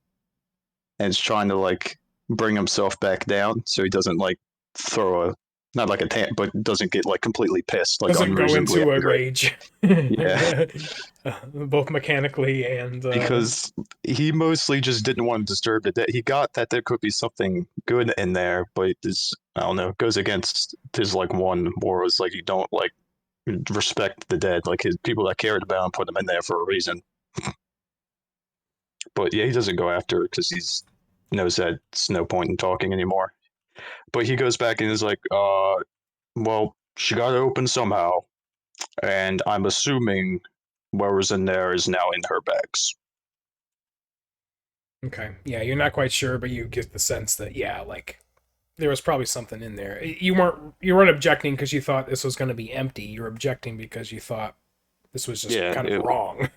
and is trying to like bring himself back down so he doesn't like throw a not like a but doesn't get like completely pissed, like Doesn't go unreasonably into a angry. rage. Yeah, Both mechanically and because he mostly just didn't want to disturb the dead. He got that there could be something good in there, but this I don't know goes against his like one morals. Like you don't like respect the dead, like his people that cared about him put them in there for a reason. But yeah, he doesn't go after her because he's knows that it's no point in talking anymore. But he goes back and is like, well, she got it open somehow, and I'm assuming whatever's in there is now in her bags. okay, yeah, you're not quite sure, but you get the sense that yeah, like there was probably something in there. You weren't objecting because you thought this was going to be empty. You're objecting because you thought this was just Yeah, kind of wrong.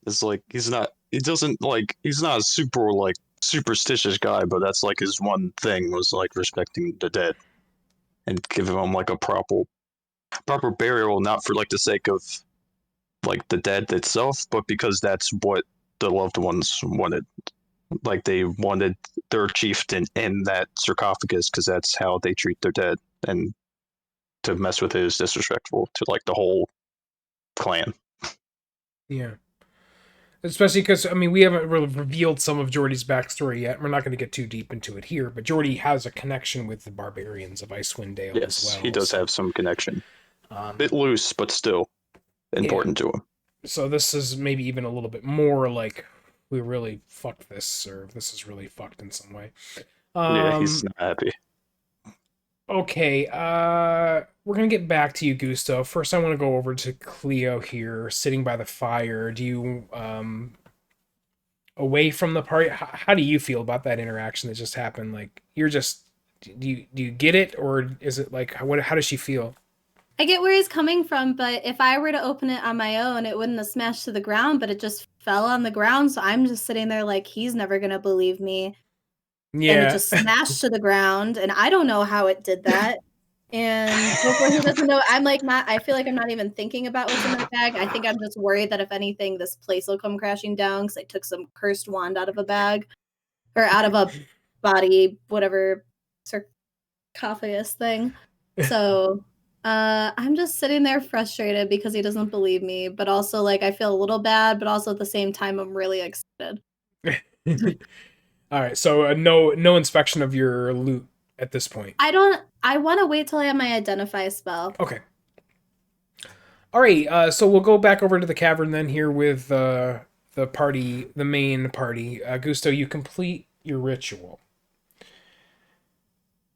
it's like he's not a super like superstitious guy, but that's like his one thing was like respecting the dead and giving them like a proper burial, not for like the sake of like the dead itself, but because that's what the loved ones wanted. Like they wanted their chieftain in that sarcophagus because that's how they treat their dead, and to mess with it is disrespectful to like the whole clan. Yeah. Especially because I mean we haven't really revealed some of Jordy's backstory yet. We're not going to get too deep into it here, but Jordy has a connection with the barbarians of Icewind Dale as Yes, well. he does so, have some connection. um, Bit loose, but still important to him. so this is maybe even a little bit more like we really fucked this, or this is really fucked in some way. Yeah, he's not happy. Okay, we're gonna get back to you, Gusto. First, I want to go over to Cleo here, sitting by the fire. Do you, away from the party, how do you feel about that interaction that just happened? Like, do you get it, or is it like, how does she feel? I get where he's coming from, but if I were to open it on my own, it wouldn't have smashed to the ground, but it just fell on the ground. So I'm just sitting there like, he's never going to believe me. And it Yeah. just smashed to the ground. And I don't know how it did that. And hopefully he doesn't know. I'm like, I feel like I'm not even thinking about what's in my bag. I think I'm just worried that if anything, this place will come crashing down because I took some cursed wand out of a bag or out of a body, whatever sarcophagus thing. So I'm just sitting there frustrated because he doesn't believe me, but also like I feel a little bad, but also at the same time I'm really excited. All right, so no inspection of your loot at this point. I want to wait till I have my identify spell. Okay. All right, so we'll go back over to the cavern then here with the party, the main party. Gusto, you complete your ritual.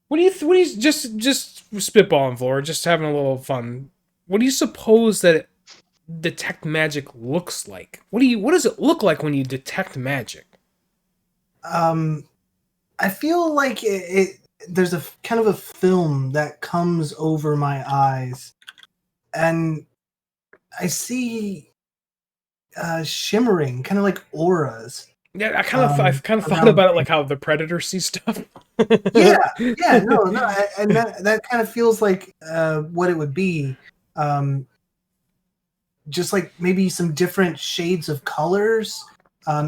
What do you just spitballing, Flora, just having a little fun. What do you suppose that detect magic looks like? What does it look like when you detect magic? I feel like there's a kind of a film that comes over my eyes, and I see shimmering, kind of like auras. Yeah, I've kind of thought around about it me. like how the Predator sees stuff. Yeah, no, and that kind of feels like what it would be. Just like maybe some different shades of colors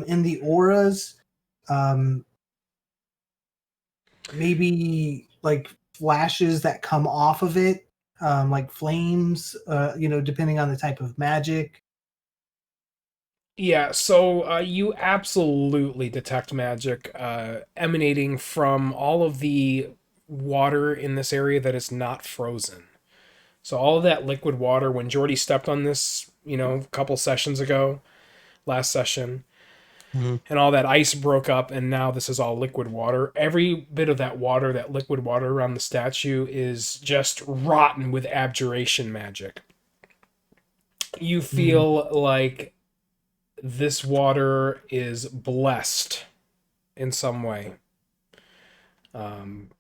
in the auras. Maybe like flashes that come off of it, like flames, depending on the type of magic. Yeah, so you absolutely detect magic emanating from all of the water in this area that is not frozen. So all of that liquid water, when Jordy stepped on this, a couple sessions ago, last session, Mhm. and all that ice broke up, and now this is all liquid water. Every bit of that water, that liquid water around the statue, is just rotten with abjuration magic. You Mm. feel like this water is blessed in some way. Um,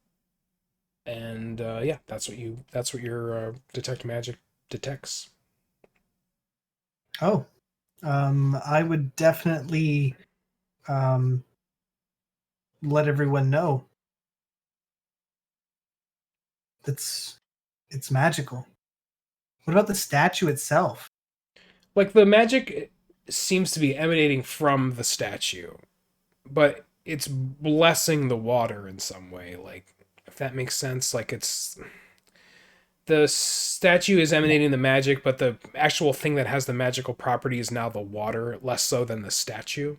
and yeah, that's what your detect magic detects. Oh, I would definitely um, let everyone know that's it's magical. What about the statue itself? Like the magic seems to be emanating from the statue, but it's blessing the water in some way. Like, if that makes sense, like it's the statue is emanating the magic, but the actual thing that has the magical property is now the water, less so than the statue.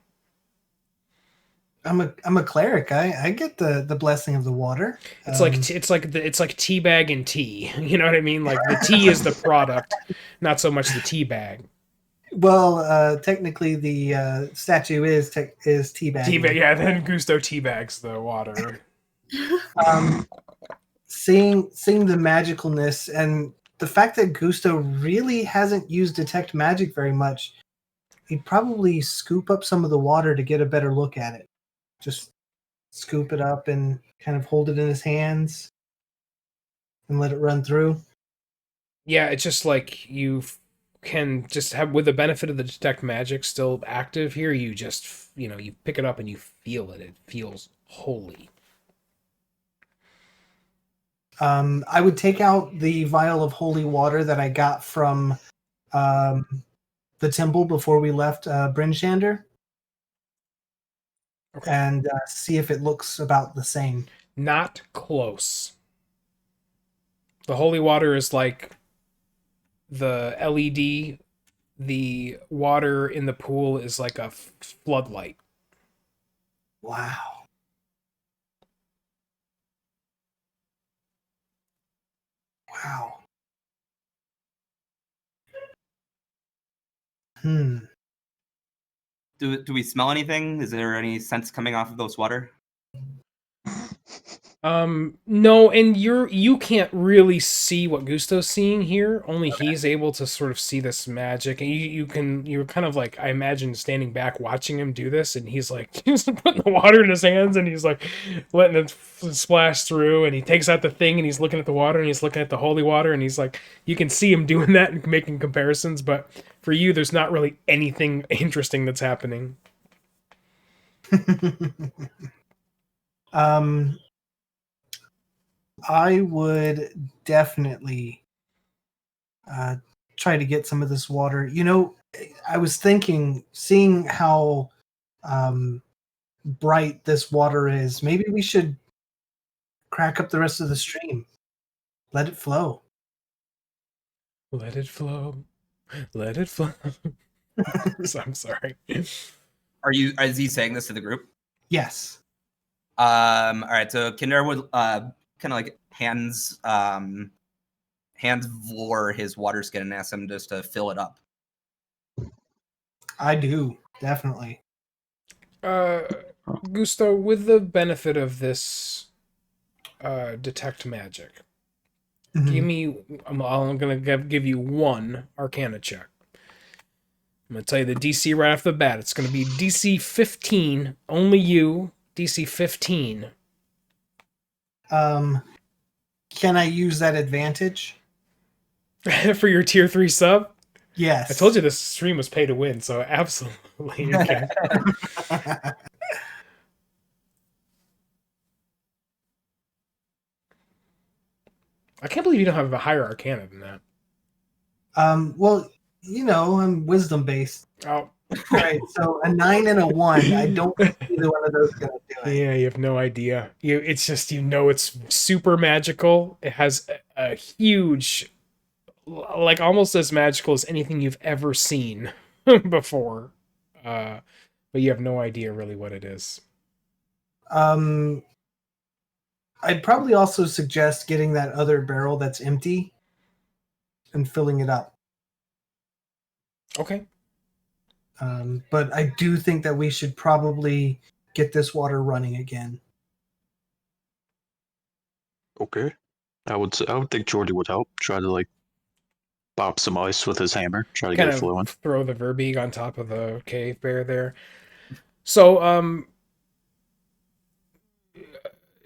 I'm a cleric. I get the blessing of the water. It's like teabag and tea. You know what I mean? Like the tea is the product, not so much the tea bag. Well, technically, the statue is Teabag, teabagging. yeah. Then Gusto teabags the water. Um, seeing the magicalness and the fact that Gusto really hasn't used detect magic very much, he'd probably scoop up some of the water to get a better look at it. Just scoop it up and kind of hold it in his hands and let it run through. Yeah, it's just like you can just have, with the benefit of the detect magic still active here, you just you pick it up and you feel it. It feels holy. I would take out the vial of holy water that I got from um, the temple before we left Bryn Shander Okay. and see if it looks about the same. Not close. The holy water is like the LED. The water in the pool is like a floodlight. Wow. Wow. Hmm. Do we smell anything? Is there any scents coming off of those water? No, and you can't really see what Gusto's seeing here. Only he's able to sort of see this magic, and you're kind of like, I imagine, standing back watching him do this, and he's like just putting the water in his hands, and he's like letting it splash through, and he takes out the thing, and he's looking at the water, and he's looking at the holy water, and he's like, you can see him doing that and making comparisons, but for you, there's not really anything interesting that's happening. um, I would definitely uh, try to get some of this water. I was thinking, seeing how bright this water is, maybe we should crack up the rest of the stream. Let it flow. Let it flow. Let it flow. So, I'm sorry. Is he saying this to the group? Yes. All right. So Kinder would kind of like hands Vlor his water skin and asks him just to fill it up. I do, definitely. Gusto, with the benefit of this detect magic, give Mhm. me. I'm gonna give you one Arcana check. I'm gonna tell you the DC right off the bat. It's gonna be DC 15. Only you. DC 15. Can I use that advantage? For your tier 3 sub. Yes. I told you this stream was pay to win, so absolutely you can. I can't believe you don't have a higher Arcana than that. Well, I'm wisdom based. Oh. All right, so a 9 and a 1. I don't think either one of those is gonna do it. Yeah, you have no idea. It's just it's super magical. It has a huge, like almost as magical as anything you've ever seen before. but you have no idea really what it is. I'd probably also suggest getting that other barrel that's empty and filling it up. Okay. But I do think that we should probably get this water running again. Okay. I would think Jordy would help. Try to like pop some ice with his hammer. Try to get Kind it of flowing. throw the Verbeeg on top of the cave bear there. So,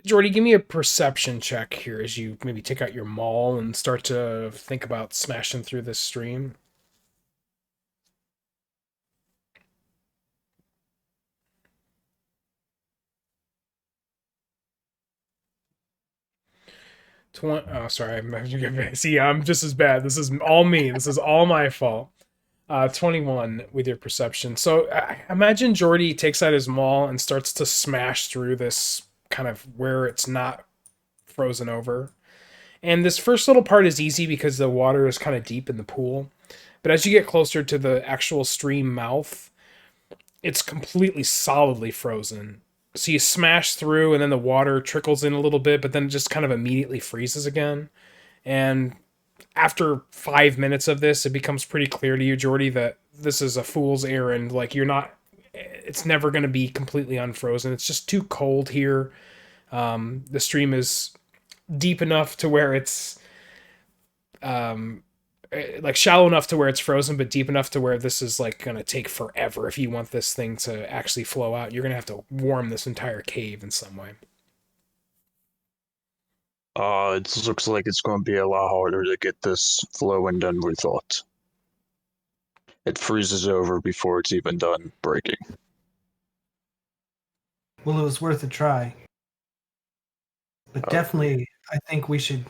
Jordy, give me a perception check here as you maybe take out your maul and start to think about smashing through this stream. Oh, sorry. See, I'm just as bad. This is all me. This is all my fault. 21 with your perception. So I imagine Jordy takes out his maul and starts to smash through this kind of where it's not frozen over. And this first little part is easy because the water is kind of deep in the pool. But as you get closer to the actual stream mouth, it's completely solidly frozen. So you smash through, and then the water trickles in a little bit, but then it just kind of immediately freezes again. And after 5 minutes of this, it becomes pretty clear to you, Jordy, that this is a fool's errand. Like, you're not, it's never going to be completely unfrozen. It's just too cold here. The stream is deep enough to where it's like shallow enough to where it's frozen, but deep enough to where this is like going to take forever. If you want this thing to actually flow out, you're going to have to warm this entire cave in some way. It looks like it's going to be a lot harder to get this flowing than we thought. It freezes over before it's even done breaking. Well, it was worth a try. But definitely, I think we should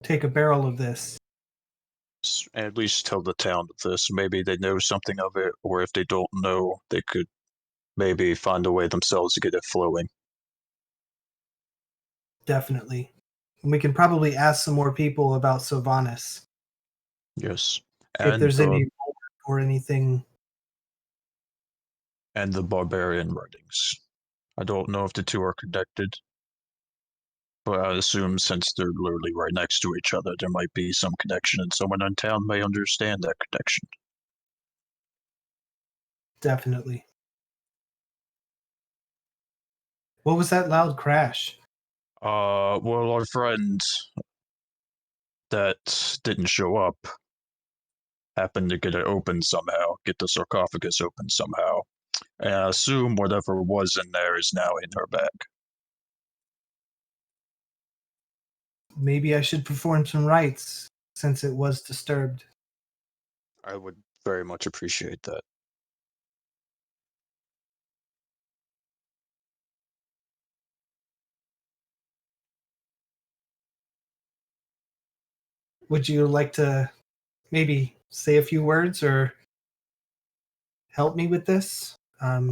take a barrel of this. At least tell the town of this. Maybe they know something of it, or if they don't know, they could maybe find a way themselves to get it flowing. Definitely. And we can probably ask some more people about Sylvanas. Yes. If there's any or anything. And the barbarian writings. I don't know if the two are connected, but I assume since they're literally right next to each other, there might be some connection, and someone in town may understand that connection. Definitely. What was that loud crash? Well, our friend that didn't show up happened to get it open somehow, get the sarcophagus open somehow. And I assume whatever was in there is now in her bag. Maybe I should perform some rites since it was disturbed. I would very much appreciate that. Would you like to maybe say a few words or help me with this? I'm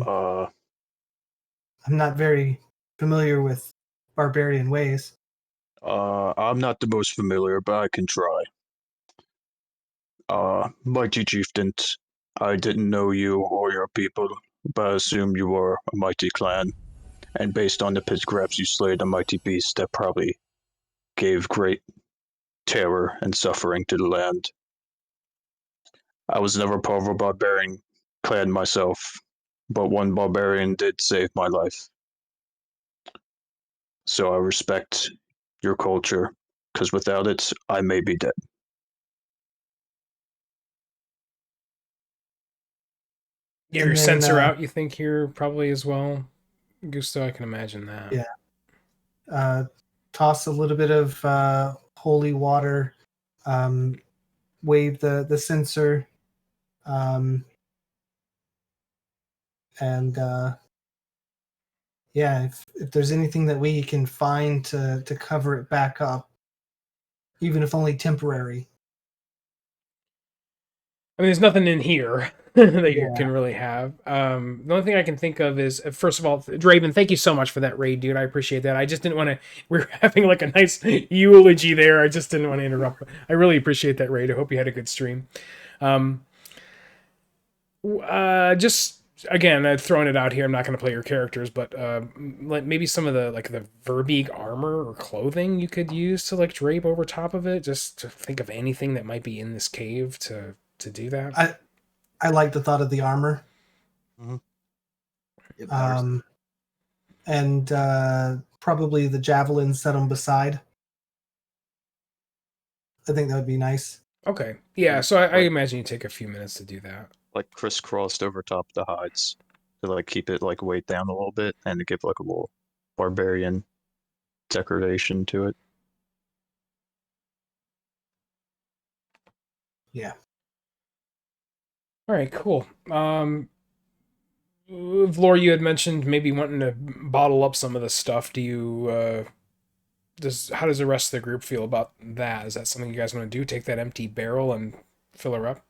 not very familiar with barbarian ways. I'm not the most familiar, but I can try. Mighty chieftain, I didn't know you or your people, but I assume you were a mighty clan. And based on the pictographs you slayed a mighty beast that probably gave great terror and suffering to the land. I was never part of a barbarian clan myself, but one barbarian did save my life. So I respect your culture, because without it, I may be dead. Get your sensor out, you think, here probably as well? Gusto, I can imagine that. Yeah. Toss a little bit of holy water, wave the censer, and yeah, if there's anything that we can find to cover it back up, even if only temporary. I mean, there's nothing in here that you can really have. The only thing I can think of is, first of all, Draven, thank you so much for that raid, dude. I appreciate that. I just didn't want to. We're having like a nice eulogy there. I just didn't want to interrupt. I really appreciate that raid. I hope you had a good stream. Just again, I've thrown it out here. I'm not going to play your characters, but like maybe some of the Verbeeg armor or clothing you could use to like drape over top of it. Just to think of anything that might be in this cave to do that. I like the thought of the armor. And probably the javelin set them beside. I think that would be nice. Okay, yeah. So I imagine you take a few minutes to do that. Like crisscrossed over top of the hides to like keep it like weighed down a little bit and to give like a little barbarian decoration to it. Yeah. All right, cool. Vlor, you had mentioned maybe wanting to bottle up some of the stuff. Do you how does the rest of the group feel about that? Is that something you guys want to do? Take that empty barrel and fill her up?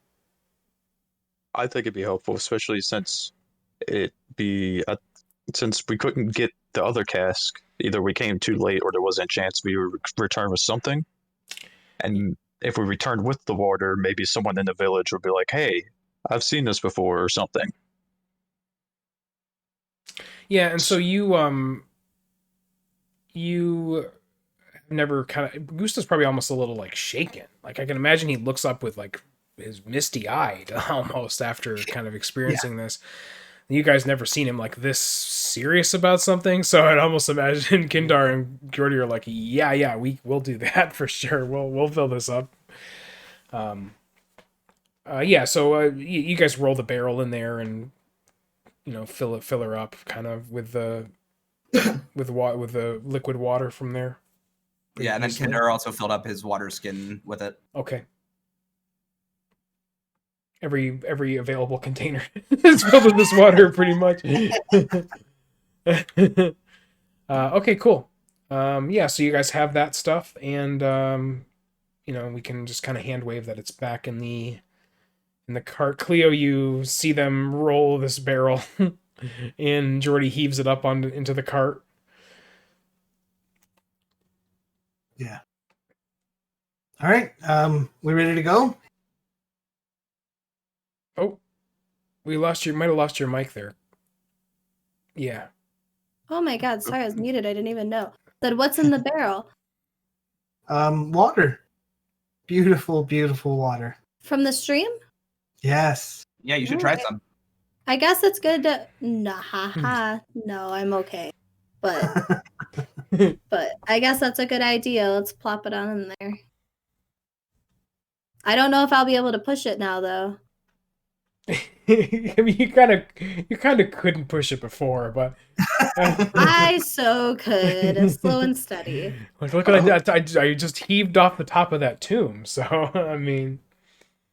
I think it'd be helpful, especially since since we couldn't get the other cask. Either we came too late, or there wasn't a chance we would return with something. And if we returned with the water, maybe someone in the village would be like, "Hey, I've seen this before," or something. Yeah, and so you never kind of Gusta's probably almost a little like shaken. Like I can imagine he looks up with like his misty eyed almost after kind of experiencing this. You guys never seen him like this serious about something, so I'd almost imagine Kindar and Jordy are like, yeah, we'll do that for sure. We'll fill this up. So you guys roll the barrel in there and fill her up kind of with the with the liquid water from there. Yeah, and then Kindar also filled up his water skin with it. Okay. Every available container is filled with this water, pretty much. Okay, cool. So you guys have that stuff, and we can just kind of hand wave that it's back in the cart. Cleo, you see them roll this barrel, and Jordy heaves it up into the cart. Yeah. All right. We ready to go? Oh, might have lost your mic there. Yeah. Oh my god, sorry, I was muted. I didn't even know. Said, what's in the barrel? Water. Beautiful, beautiful water. From the stream? Yes. Yeah, you should try some. I guess it's good to... No, I'm okay. But I guess that's a good idea. Let's plop it on in there. I don't know if I'll be able to push it now, though. I mean, you kind of couldn't push it before, but I so could. Slow and steady. Like, look at that! I just heaved off the top of that tomb. So I mean,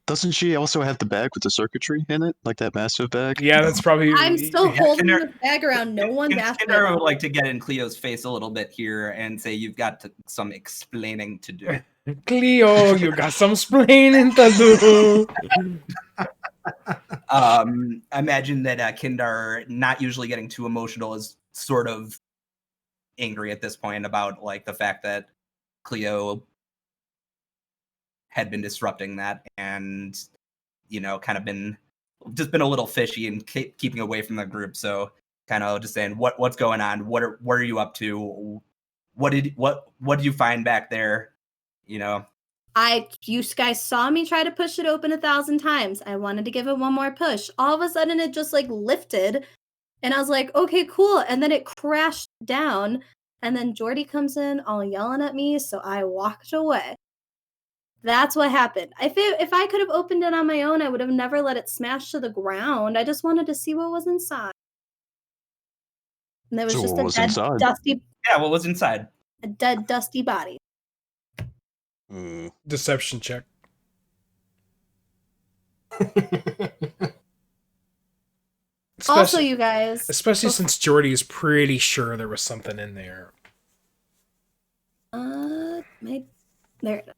doesn't she also have the bag with the circuitry in it, like that massive bag? Yeah, that's probably. I'm still holding the bag around. No one's asked. Kindar would like to get in Cleo's face a little bit here and say you've got some explaining to do. Cleo, you got some explaining to do. Imagine that Kindar, not usually getting too emotional, is sort of angry at this point about like the fact that Cleo had been disrupting that and kind of been a little fishy and keeping away from the group. So kind of just saying what's going on, what are you up to, what did you find back there? You guys saw me try to push it open 1,000 times. I wanted to give it one more push. All of a sudden it just like lifted and I was like, okay, cool. And then it crashed down and then Jordy comes in all yelling at me. So I walked away. That's what happened. If I could have opened it on my own, I would have never let it smash to the ground. I just wanted to see what was inside. And there was So just what a was dead, inside? dusty... Yeah, what was inside? A dead, dusty body. Deception check. Also, you guys... Especially since Jordy is pretty sure there was something in there. There it is.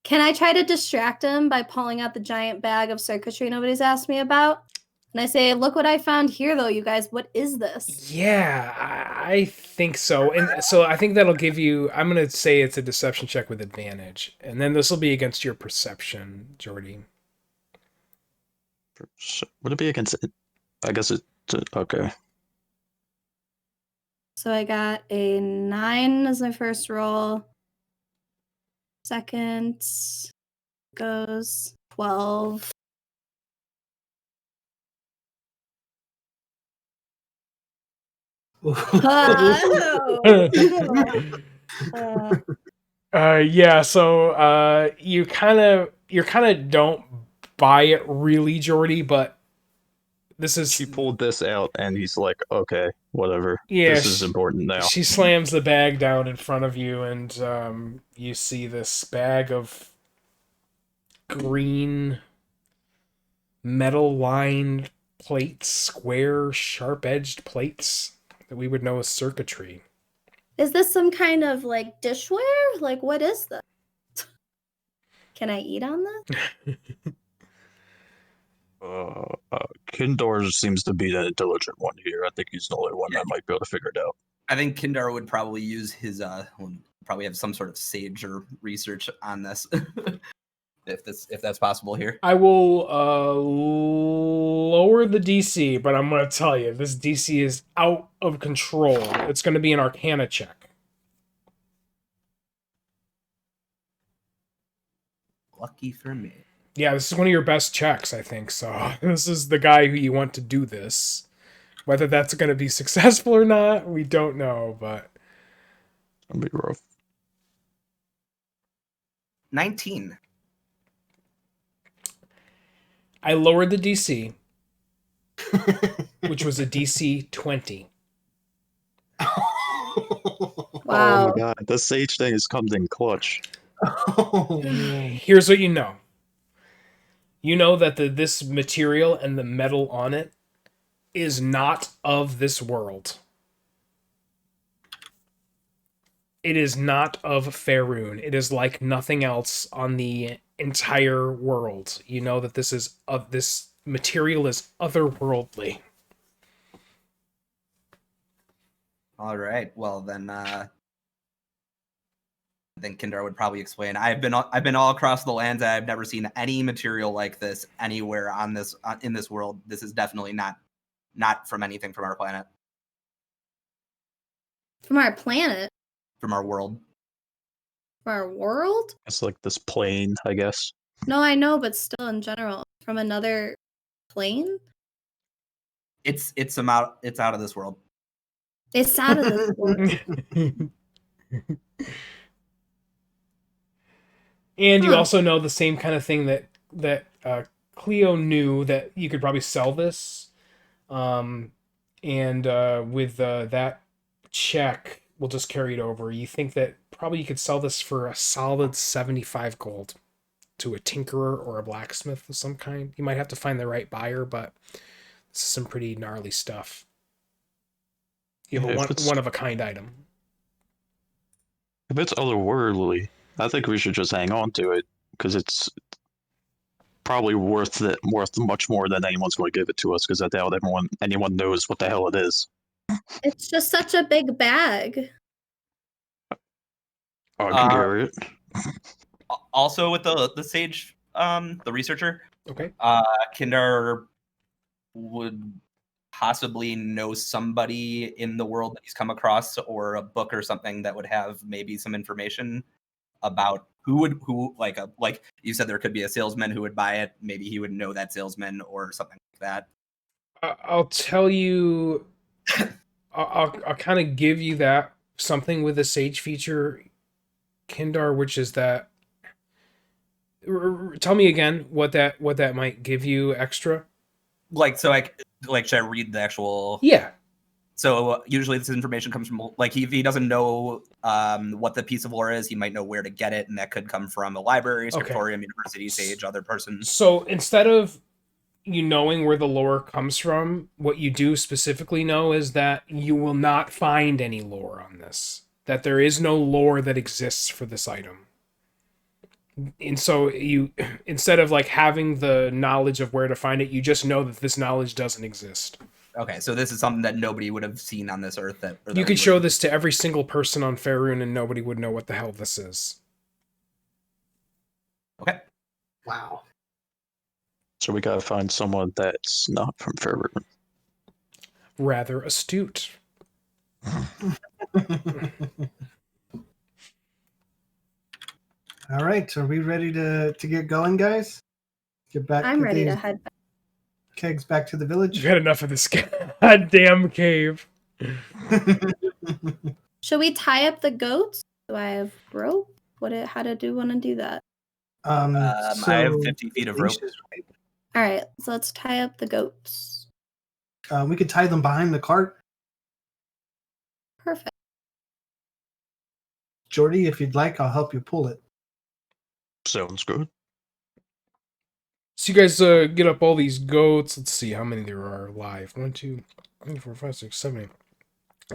Can I try to distract him by pulling out the giant bag of circuitry nobody's asked me about? And I say, look what I found here, though, you guys. What is this? Yeah, I think so. And so I think that'll give you... I'm going to say it's a deception check with advantage. And then this will be against your perception, Jordy. Would it be against I guess it. Okay. So I got a 9 as my first roll. Second goes 12. Yeah, so you're kind of don't buy it really, Jordy, but this is She pulled this out, and he's like, "Okay, whatever. yeah. This is important now." She slams the bag down in front of you, and you see this bag of green metal lined plates, square, sharp edged plates that we would know as circuitry. Is this some kind of like dishware? Like, what is this? Can I eat on this? Kindor seems to be the intelligent one here. I think he's the only one that might be able to figure it out. I think Kindar would probably use his probably have some sort of sage or research on this. if that's possible here. I will lower the DC, but I'm going to tell you, this DC is out of control. It's going to be an Arcana check. Lucky for me. Yeah, this is one of your best checks, I think. So this is the guy who you want to do this. Whether that's going to be successful or not, we don't know, but... It's gonna be rough. 19. I lowered the DC, which was a DC 20. Wow. Oh my god, the sage thing has come in clutch. Oh, man. Here's what you know. You know that this material and the metal on it is not of this world. It is not of Faerun. It is like nothing else on the entire world. You know that this material is otherworldly. All right. Well, then I think Kindar would probably explain. I've been all across the lands. I've never seen any material like this anywhere in this world. This is definitely not from anything from our planet, From our planet? from our world. From our world? It's like this plane, I guess. No, I know, but still in general. From another plane? It's out of this world. It's out of this world. And you Huh. also know the same kind of thing that Cleo knew, that you could probably sell this. And with that check, we'll just carry it over. You think that probably you could sell this for a solid 75 gold to a tinkerer or a blacksmith of some kind. You might have to find the right buyer, but this is some pretty gnarly stuff. You have Yeah, a one of a kind item. If it's otherworldly, I think we should just hang on to it because it's probably worth much more than anyone's going to give it to us. Because I doubt anyone knows what the hell it is. It's just such a big bag. I can carry it. Also, with the sage, the researcher, Okay. Kindar would possibly know somebody in the world that he's come across, or a book or something that would have maybe some information about who like you said, there could be a salesman who would buy it. Maybe he would know that salesman or something like that. I'll tell you. I'll kind of give you that something with the sage feature, Kindar, which is that. Tell me again what that might give you extra. Should I read the actual? Yeah. So usually this information comes from, like, if he doesn't know what the piece of lore is, he might know where to get it, and that could come from a library, scriptorium, university, sage, other person. So instead of you knowing where the lore comes from, what you do specifically know is that you will not find any lore on this. That there is no lore that exists for this item. And so you, instead of like having the knowledge of where to find it, you just know that this knowledge doesn't exist. Okay, so this is something that nobody would have seen on this earth. You could show this to every single person on Faerun and nobody would know what the hell this is. Okay. Wow. So we gotta find someone that's not from Faerun. rather astute. All right, are we ready to get going, guys? Get back. I'm get ready to these head back. kegs back to the You've village. had enough of this goddamn cave. Should we tie up the goats? Do I have rope? How do you want to do that? I have 50 feet of rope. leashes, right? All right, so let's tie up the goats. We could tie them behind the cart. Perfect. Jordy, if you'd like, I'll help you pull it. Sounds good. So you guys get up all these goats. Let's see how many there are live. 1, 2, 3, 4, 5, 6, 7, 8.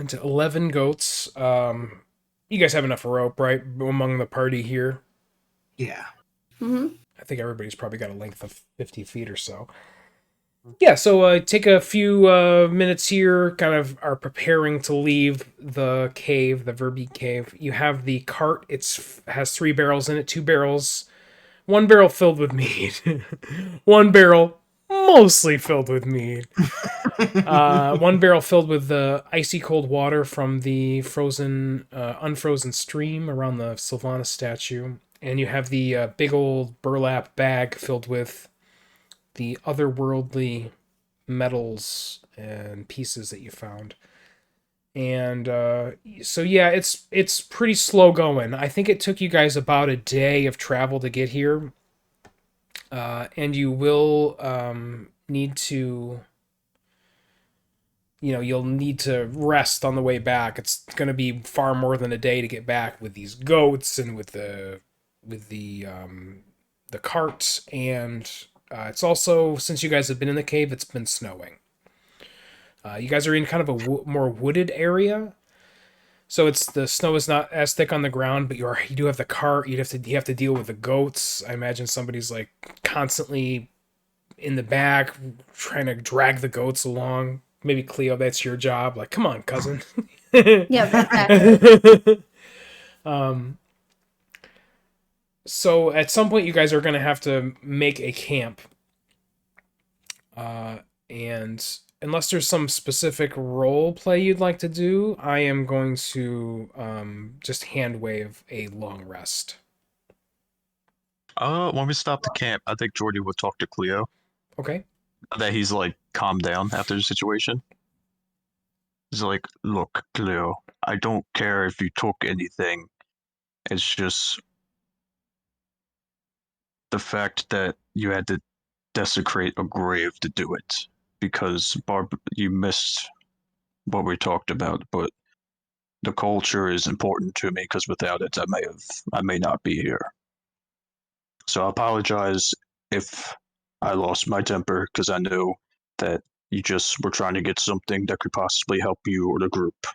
Into 11 goats. You guys have enough rope, right? Among the party here. Yeah. Mm-hmm. I think everybody's probably got a length of 50 feet or so. Yeah, so take a few minutes here, kind of are preparing to leave the cave, the Verbeek cave. You have the cart. Has 3 barrels in it, 2 barrels. 1 barrel filled with meat. 1 barrel mostly filled with meat. 1 barrel filled with the icy cold water from the unfrozen stream around the Sylvanas statue. And you have the big old burlap bag filled with the otherworldly metals and pieces that you found. And so yeah, it's pretty slow going. I think it took you guys about a day of travel to get here. And you will need to, you'll need to rest on the way back. It's going to be far more than a day to get back with these goats and with the cart. And it's also, since you guys have been in the cave, it's been snowing. You guys are in kind of a more wooded area, so the snow is not as thick on the ground, but you do have the cart. You have to deal with the goats. I imagine somebody's like constantly in the back trying to drag the goats along. Maybe Cleo, that's your job. Like, come on, cousin. Yeah, that's accurate. So at some point, you guys are going to have to make a camp. And unless there's some specific role play you'd like to do, I am going to just hand wave a long rest. When we stop the camp, I think Jordy would talk to Cleo. Okay. That he's like calmed down after the situation. He's like, look, Cleo, I don't care if you took anything. It's just the fact that you had to desecrate a grave to do it. Because you missed what we talked about, but the culture is important to me because without it, I may not be here. So I apologize if I lost my temper because I know that you just were trying to get something that could possibly help you or the group.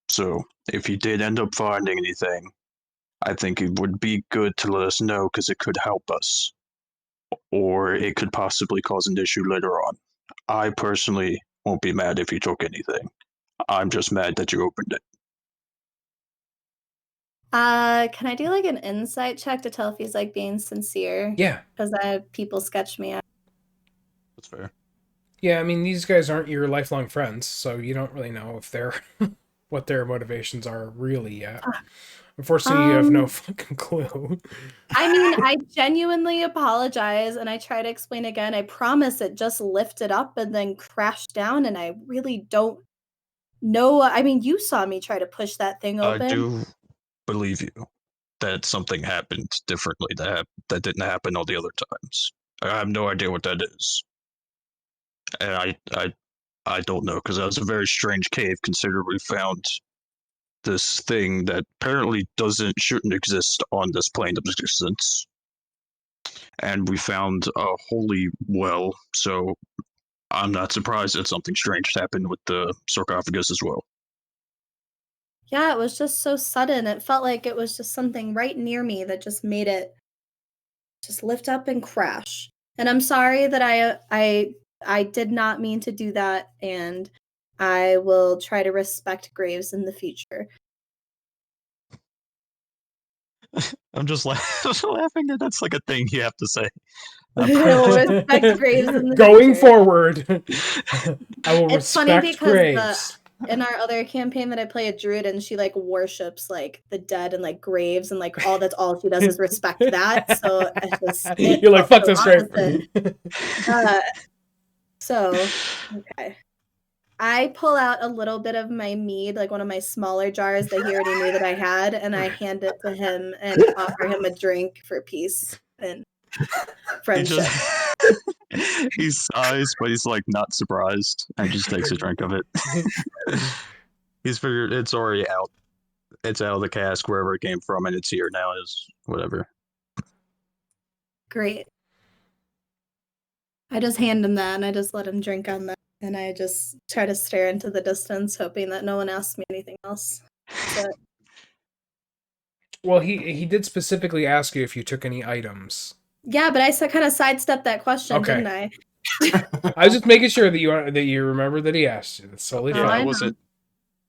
So if you did end up finding anything, I think it would be good to let us know because it could help us, or it could possibly cause an issue later on. I personally won't be mad if you took anything. I'm just mad that you opened it. Can I do like an insight check to tell if he's like being sincere? Yeah. Because people sketch me out. That's fair. Yeah, I mean, these guys aren't your lifelong friends, so you don't really know if they're what their motivations are really yet. Unfortunately, you have no fucking clue. I mean, I genuinely apologize, and I try to explain again. I promise it just lifted up and then crashed down, and I really don't know. I mean, you saw me try to push that thing open. I do believe you that something happened differently that didn't happen all the other times. I have no idea what that is, and I don't know because that was a very strange cave. Considering we found this thing that apparently shouldn't exist on this plane of existence, and we found a holy well. So I'm not surprised that something strange happened with the sarcophagus as well. Yeah, it was just so sudden. It felt like it was just something right near me that just made it just lift up and crash. And I'm sorry that I did not mean to do that, and I will try to respect graves in the future. I'm just laughing that that's like a thing you have to say. We'll respect graves in the Going future. forward, I will It's funny respect because graves. in our other campaign that I play a druid, and she like worships like the dead and like graves, and like that's all she does is respect that. So it's just You're like, fuck so this grave. So okay. I pull out a little bit of my mead, like one of my smaller jars that he already knew that I had, and I hand it to him and offer him a drink for peace and He friendship. he sighs, but he's like not surprised and just takes a drink of it. He's figured it's already out. It's out of the cask wherever it came from, and it's here now. Is whatever. Great. I just hand him that, and I just let him drink on that, and I just try to stare into the distance, hoping that no one asks me anything else. But Well, he did specifically ask you if you took any items. yeah, but I kind of sidestepped that question, Okay. didn't I? I was just making sure that you remember that he asked you. That's totally Oh, fine. I it know. wasn't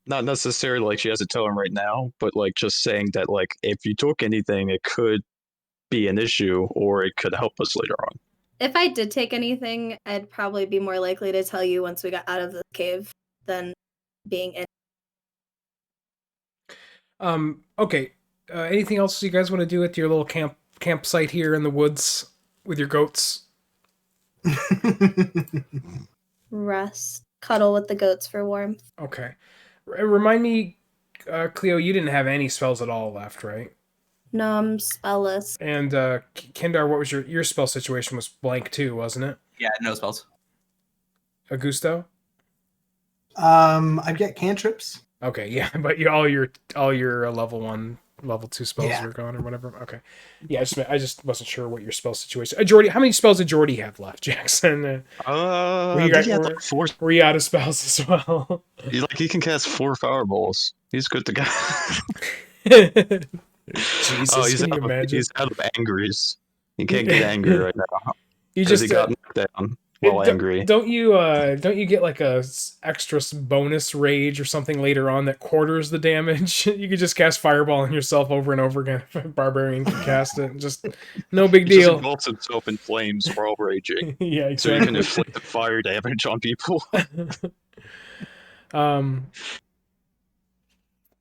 not necessarily like she has to tell him right now, but like just saying that like if you took anything, it could be an issue or it could help us later on. If I did take anything, I'd probably be more likely to tell you once we got out of the cave than being in. Okay. Anything else you guys want to do at your little campsite here in the woods with your goats? Rest, cuddle with the goats for warmth. Okay. Remind me, Cleo, you didn't have any spells at all left, right? No, I'm spellless. And Kendar, what was your spell situation? Was blank too, wasn't it? Yeah, no spells. Augusto? I've got cantrips. Okay, yeah, but all your level 1, level 2 spells Yeah. are gone or whatever. Okay, yeah, I just wasn't sure what your spell situation. Jordy, how many spells did Jordy have left, Jackson? Were you out of spells as well? He can cast 4 fireballs. He's good to go. Jesus, can you imagine? He's out of angries. He can't get angry right now You because just he got knocked down while angry. Don't you get like a extra bonus rage or something later on that quarters the damage? You could just cast fireball on yourself over and over again. Barbarian can cast it. Just no big He just deal. engulfs himself in flames while raging. Yeah, exactly. So you can inflict the fire damage on people.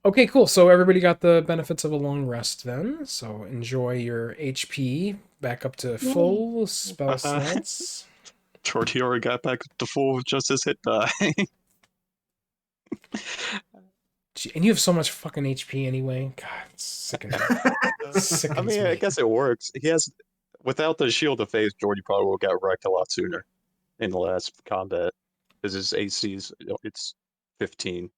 Okay, cool. So everybody got the benefits of a long rest then. So enjoy your HP back up to full spell slots. Jordy already got back to full with just his hit die. And you have so much fucking HP anyway. God, it's sickening. I mean, I guess it works. He has, without the shield of faith, Jordy probably would have got wrecked a lot sooner in the last combat because his AC's it's 15.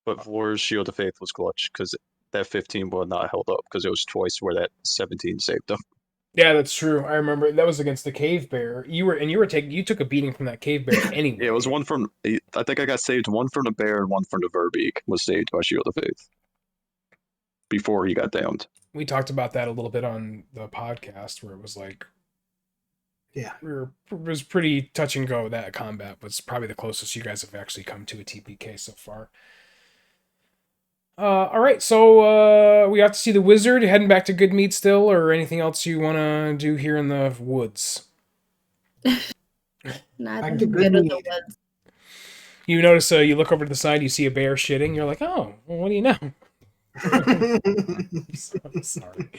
But Vlor's shield of faith was clutch because that 15 would not held up because it was twice where that 17 saved him. Yeah, that's true. I remember that was against the cave bear. You took a beating from that cave bear anyway. Yeah, it was one from. I think I got saved one from the bear and one from the Verbeek was saved by Shield of Faith before he got downed. We talked about that a little bit on the podcast where it was like, yeah, it was pretty touch and go. That combat was probably the closest you guys have actually come to a TPK so far. All right, so we got to see the wizard. You heading back to Goodmead still, or anything else you want to do here in the woods? Not Back good to with the Goodmead. woods. You notice you look over to the side, you see a bear shitting. You're like, oh, well, what do you know? I'm sorry.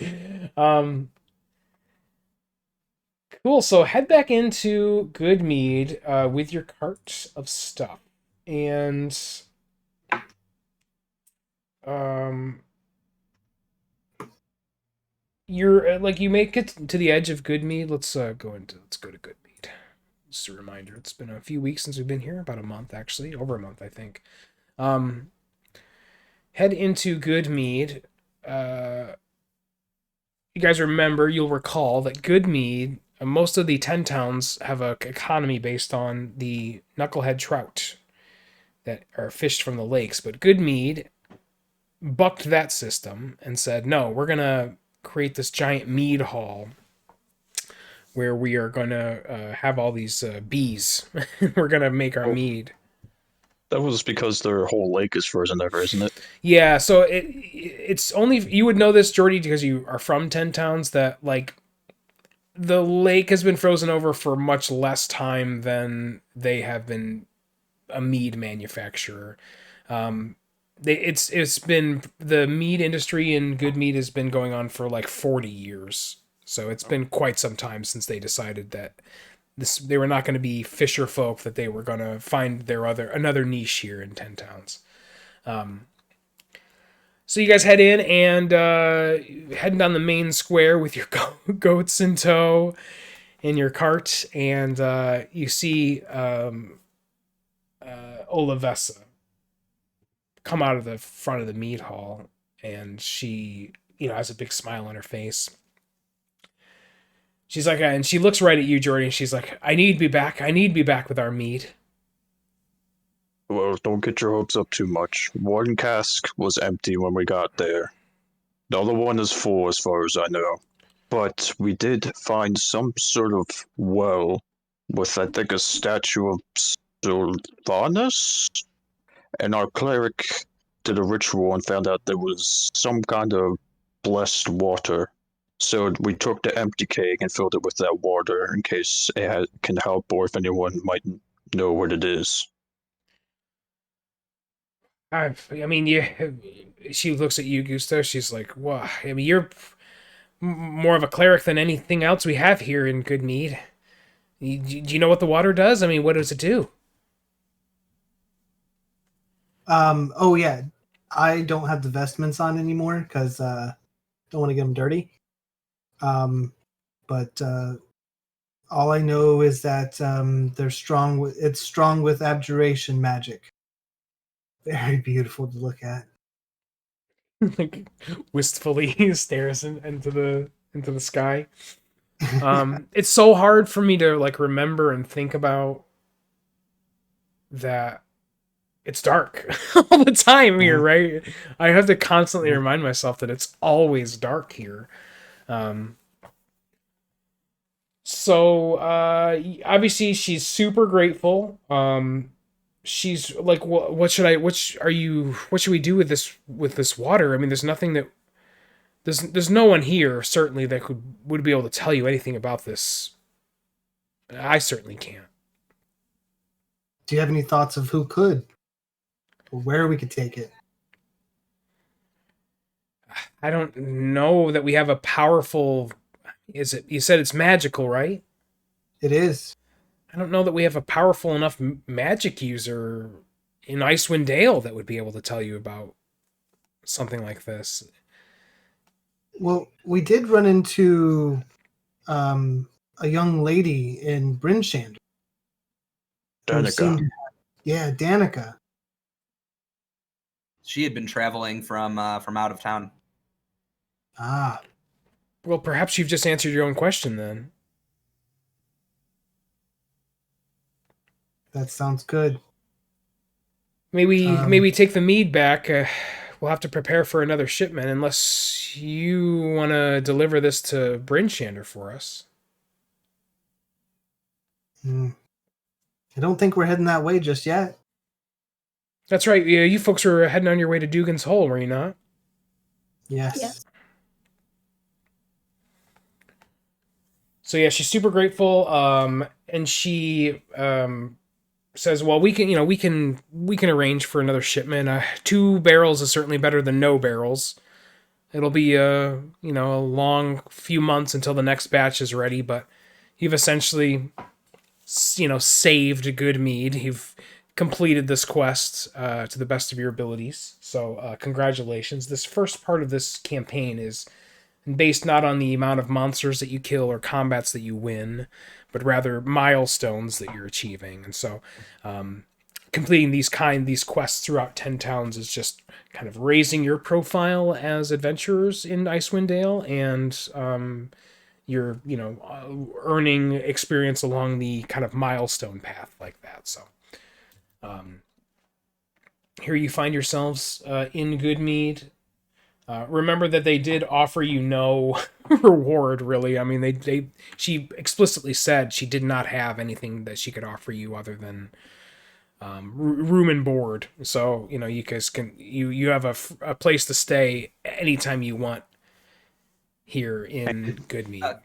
Cool. So head back into Goodmead with your cart of stuff, and you're you make it to the edge of Goodmead. Let's go to Goodmead. Just a reminder, it's been a few weeks since we've been here, about a month actually, over a month I think. Head into Goodmead. You guys you'll recall that Goodmead, most of the 10 towns have an economy based on the knucklehead trout that are fished from the lakes, but Goodmead bucked that system and said, no, we're going to create this giant mead hall where we are going to have all these bees. We're going to make our mead. That was because their whole lake is frozen over, isn't it? Yeah, so it's only, you would know this, Jordy, because you are from 10 towns, that the lake has been frozen over for much less time than they have been a mead manufacturer. It's been the mead industry and good mead has been going on for like 40 years. So it's been quite some time since they decided that they were not going to be fisher folk, that they were going to find another niche here in 10 Towns. So you guys head in and heading down the main square with your goats in tow in your cart, and you see Olivessa come out of the front of the mead hall, and she, has a big smile on her face. She's like, and she looks right at you, Jordy, and she's like, I need to be back. I need to be back with our mead. Well, don't get your hopes up too much. One cask was empty when we got there. The other one is full as far as I know. But we did find some sort of well with, I think, a statue of Sylvanus? And our cleric did a ritual and found out there was some kind of blessed water. So we took the empty keg and filled it with that water in case can help, or if anyone might know what it is. I mean, she looks at you, Gusto. She's like, "Wow, I mean, you're more of a cleric than anything else we have here in Good Mead. Do you know what the water does? I mean, what does it do?" Oh yeah, I don't have the vestments on anymore because don't want to get them dirty. But all I know is that they're strong. It's strong with abjuration magic. Very beautiful to look at. Like wistfully stares into the sky. It's so hard for me to like remember and think about that it's dark all the time here, right? I have to constantly remind myself that it's always dark here. So obviously she's super grateful. She's like, what should we do with this water? I mean, there's nothing that there's no one here certainly that would be able to tell you anything about this. I certainly can't. Do you have any thoughts of who could, or where we could take it? I don't know that we have a powerful. You said it's magical, right? It is. I don't know that we have a powerful enough magic user in Icewind Dale that would be able to tell you about something like this. Well, we did run into a young lady in Brinshander. Danica. Yeah, Danica. She had been traveling from out of town. Ah. Well, perhaps you've just answered your own question then. That sounds good. Maybe take the mead back. We'll have to prepare for another shipment unless you want to deliver this to Brinshander for us. I don't think we're heading that way just yet. That's right. Yeah, you folks were heading on your way to Dugan's Hole, were you not? Yes. Yes. So yeah, she's super grateful. And she says, "Well, we can arrange for another shipment. 2 barrels is certainly better than no barrels. It'll be a long few months until the next batch is ready, but you've essentially saved a good mead. You've completed this quest to the best of your abilities. So congratulations. This first part of this campaign is based not on the amount of monsters that you kill or combats that you win, but rather milestones that you're achieving. And so completing these quests throughout 10 Towns is just kind of raising your profile as adventurers in Icewind Dale, and you're earning experience along the kind of milestone path like that. So here you find yourselves in Goodmead. Remember that they did offer you no reward, really. I mean, she explicitly said she did not have anything that she could offer you other than room and board. So you guys you have a place to stay anytime you want here in Goodmead.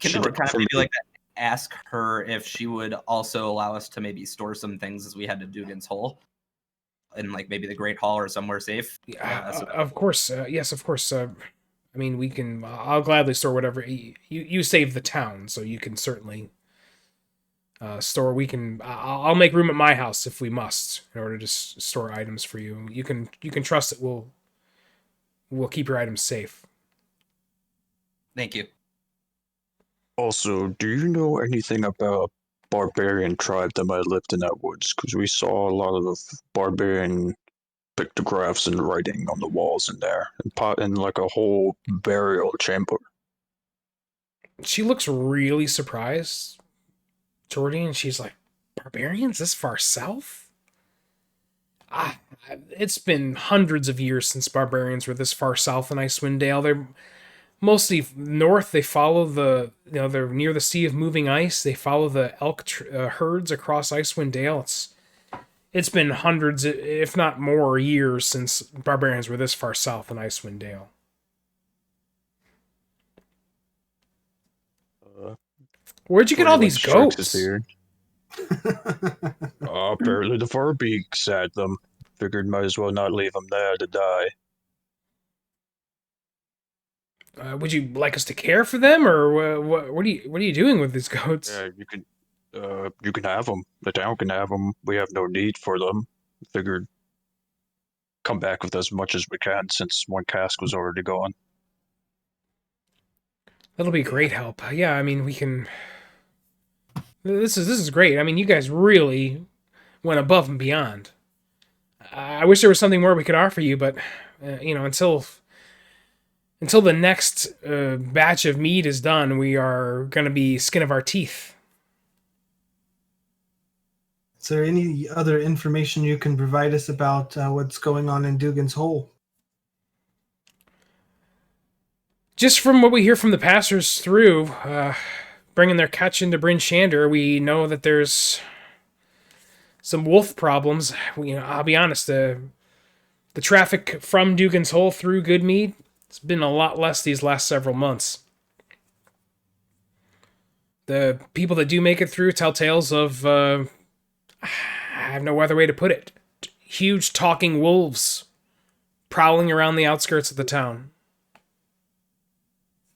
Kinder would kind of For maybe me- like to ask her if she would also allow us to maybe store some things as we head to Dugan's Hole, in like maybe the Great Hall or somewhere safe. Of course, yes, of course. I mean, we can. I'll gladly store whatever you save the town, so you can certainly store. We can. I'll make room at my house if we must, in order to store items for you. You can trust that we'll keep your items safe. Thank you. Also, do you know anything about a barbarian tribe that might have lived in that woods? Because we saw a lot of barbarian pictographs and writing on the walls in there, and like a whole burial chamber. She looks really surprised, Jordy, and she's like, "Barbarians this far south? Ah, it's been hundreds of years since barbarians were this far south in Icewind Dale. They're mostly north. They follow they're near the Sea of Moving Ice. They follow the elk herds across Icewind Dale. It's been hundreds, if not more, years since barbarians were this far south in Icewind Dale." Where'd you get all these goats? Apparently the Furbeaks had them. Figured might as well not leave them there to die. Would you like us to care for them, or what are you doing with these goats? Yeah, you can have them. The town can have them. We have no need for them. Figured come back with as much as we can since one cask was already gone. That'll be great help. Yeah, I mean, we can. This is great. I mean, you guys really went above and beyond. I wish there was something more we could offer you, but until the next batch of mead is done, we are going to be skin of our teeth. Is there any other information you can provide us about what's going on in Dugan's Hole? Just from what we hear from the passers through, bringing their catch into Bryn Shander, we know that there's some wolf problems. I'll be honest, the traffic from Dugan's Hole through Goodmead, it's been a lot less these last several months. The people that do make it through tell tales of, I have no other way to put it, huge talking wolves prowling around the outskirts of the town.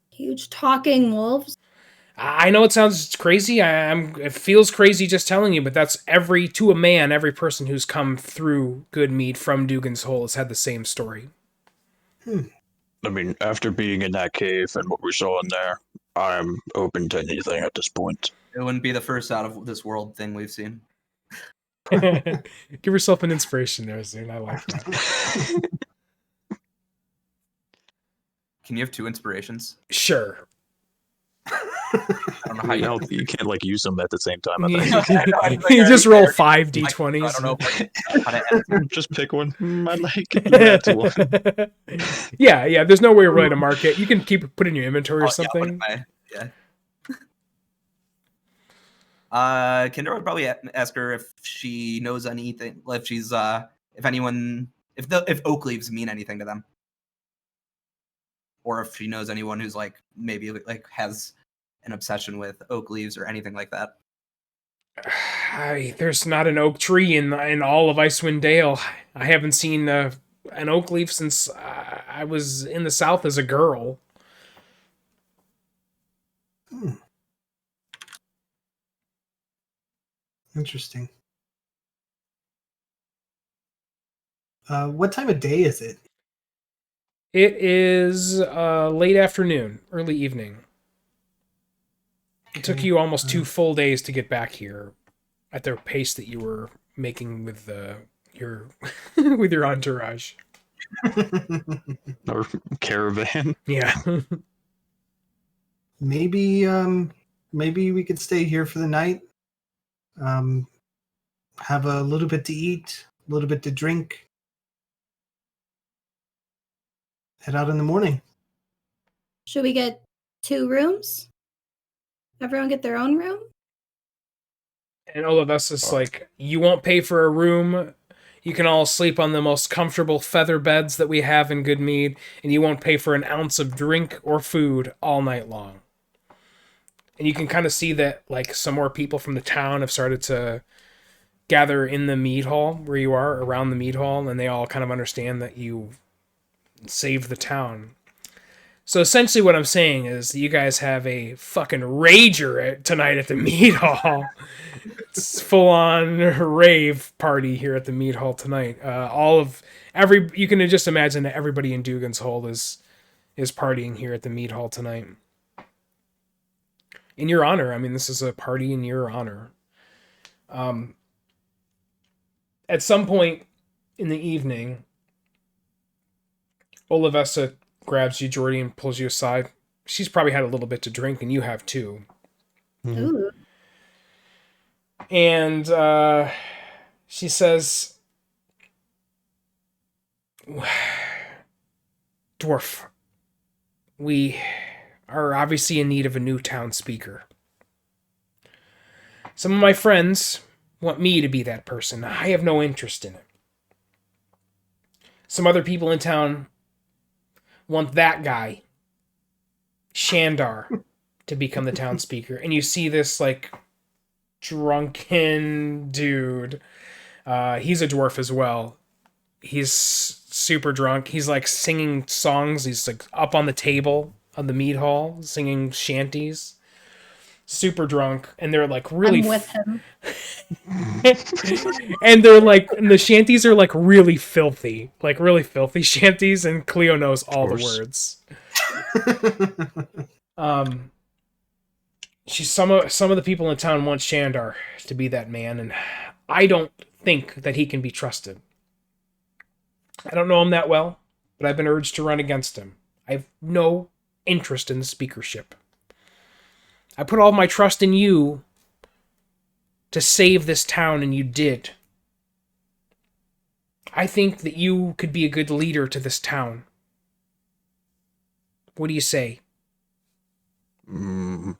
Huge talking wolves. I know it sounds crazy. It feels crazy just telling you, but that's to a man, every person who's come through Goodmead from Dugan's Hole has had the same story. I mean, after being in that cave and what we saw in there, I'm open to anything at this point. It wouldn't be the first out of this world thing we've seen. Give yourself an inspiration there, Zune. I like that. Can you have 2 inspirations? Sure. I don't know how You can't like use them at the same time. I Yeah. think. You just roll 5 I d20s. don't know how to edit. Just pick one. I like it. That's one. Yeah. There's no way really to mark it. You can put it in your inventory or something. Yeah. Kendra would probably ask her if she knows anything, if she's if oak leaves mean anything to them, or if she knows anyone who's like maybe like has an obsession with oak leaves or anything like that. There's not an oak tree in all of Icewind Dale. I haven't seen an oak leaf since I was in the South as a girl. Interesting. What time of day is it? It is late afternoon, early evening. It took you almost 2 full days to get back here at the pace that you were making with your with your entourage. Or caravan. Yeah. Maybe we could stay here for the night. Have a little bit to eat, a little bit to drink. Head out in the morning. Should we get 2 rooms? Everyone get their own room? And Olivus is like, you won't pay for a room. You can all sleep on the most comfortable feather beds that we have in Goodmead, and you won't pay for an ounce of drink or food all night long. And you can kind of see that like some more people from the town have started to gather in the mead hall where you are, around the mead hall, and they all kind of understand that you saved the town. So essentially what I'm saying is you guys have a fucking rager tonight at the mead hall. It's full on rave party here at the mead hall tonight. You can just imagine that everybody in Dugan's Hole is partying here at the mead hall tonight. In your honor. I mean, this is a party in your honor. At some point in the evening, Olivessa grabs you, Jordy, and pulls you aside. She's probably had a little bit to drink, and you have too. Ooh. And she says, Dwarf, we are obviously in need of a new town speaker. Some of my friends want me to be that person. I have no interest in it. Some other people in town want that guy, Shandar, to become the town speaker. And you see this, like, drunken dude. He's a dwarf as well. He's super drunk. He's, like, singing songs. He's, like, up on the table of the mead hall, singing shanties. Super drunk. And they're, like, really... I'm with him. And they're like, and the shanties are like really filthy shanties, and Cleo knows all the words. Some of the people in town want Shandar to be that man, and I don't think that he can be trusted. I don't know him that well, but I've been urged to run against him. I have no interest in the speakership. I put all my trust in you to save this town, and you did. I think that you could be a good leader to this town. What do you say? I'm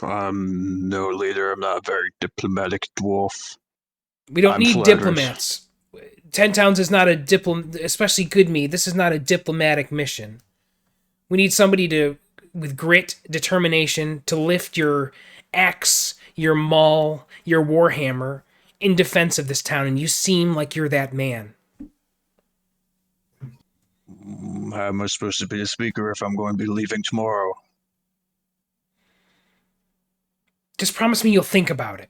no leader. I'm not a very diplomatic dwarf. We don't I'm need flattered. diplomats. 10 Towns is not a especially good mead. This is not a diplomatic mission. We need somebody with grit, determination, to lift your axe, your maul, your warhammer in defense of this town, and you seem like you're that man. How am I supposed to be the speaker if I'm going to be leaving tomorrow? Just promise me you'll think about it.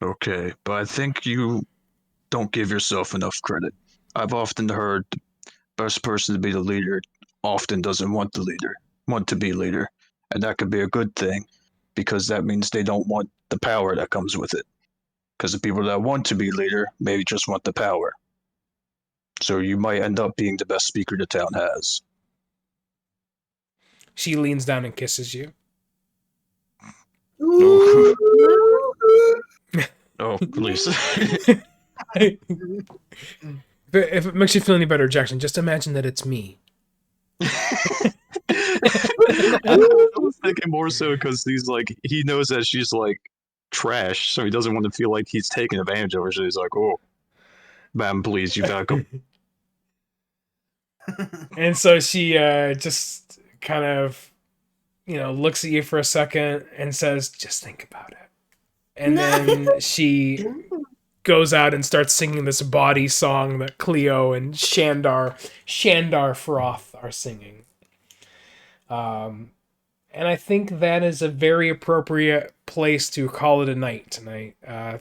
Okay, but I think you don't give yourself enough credit. I've often heard the best person to be the leader often doesn't want to be leader. And that could be a good thing, because that means they don't want the power that comes with it. Because the people that want to be leader maybe just want the power. So you might end up being the best speaker the town has. She leans down and kisses you. Oh, please. If it makes you feel any better, Jackson, just imagine that it's me. I was thinking more so because he knows that she's like trash, so he doesn't want to feel like he's taking advantage of her. So he's like, "Oh, ma'am, please, you back up." And so she just kind of, looks at you for a second and says, "Just think about it." And then she goes out and starts singing this bawdy song that Cleo and Shandar Froth are singing. And I think that is a very appropriate place to call it a night tonight.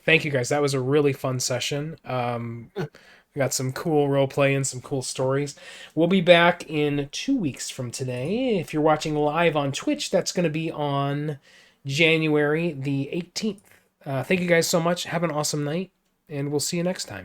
Thank you guys. That was a really fun session. We got some cool roleplay and some cool stories. We'll be back in 2 weeks from today. If you're watching live on Twitch, that's going to be on January the 18th. Thank you guys so much. Have an awesome night, and we'll see you next time.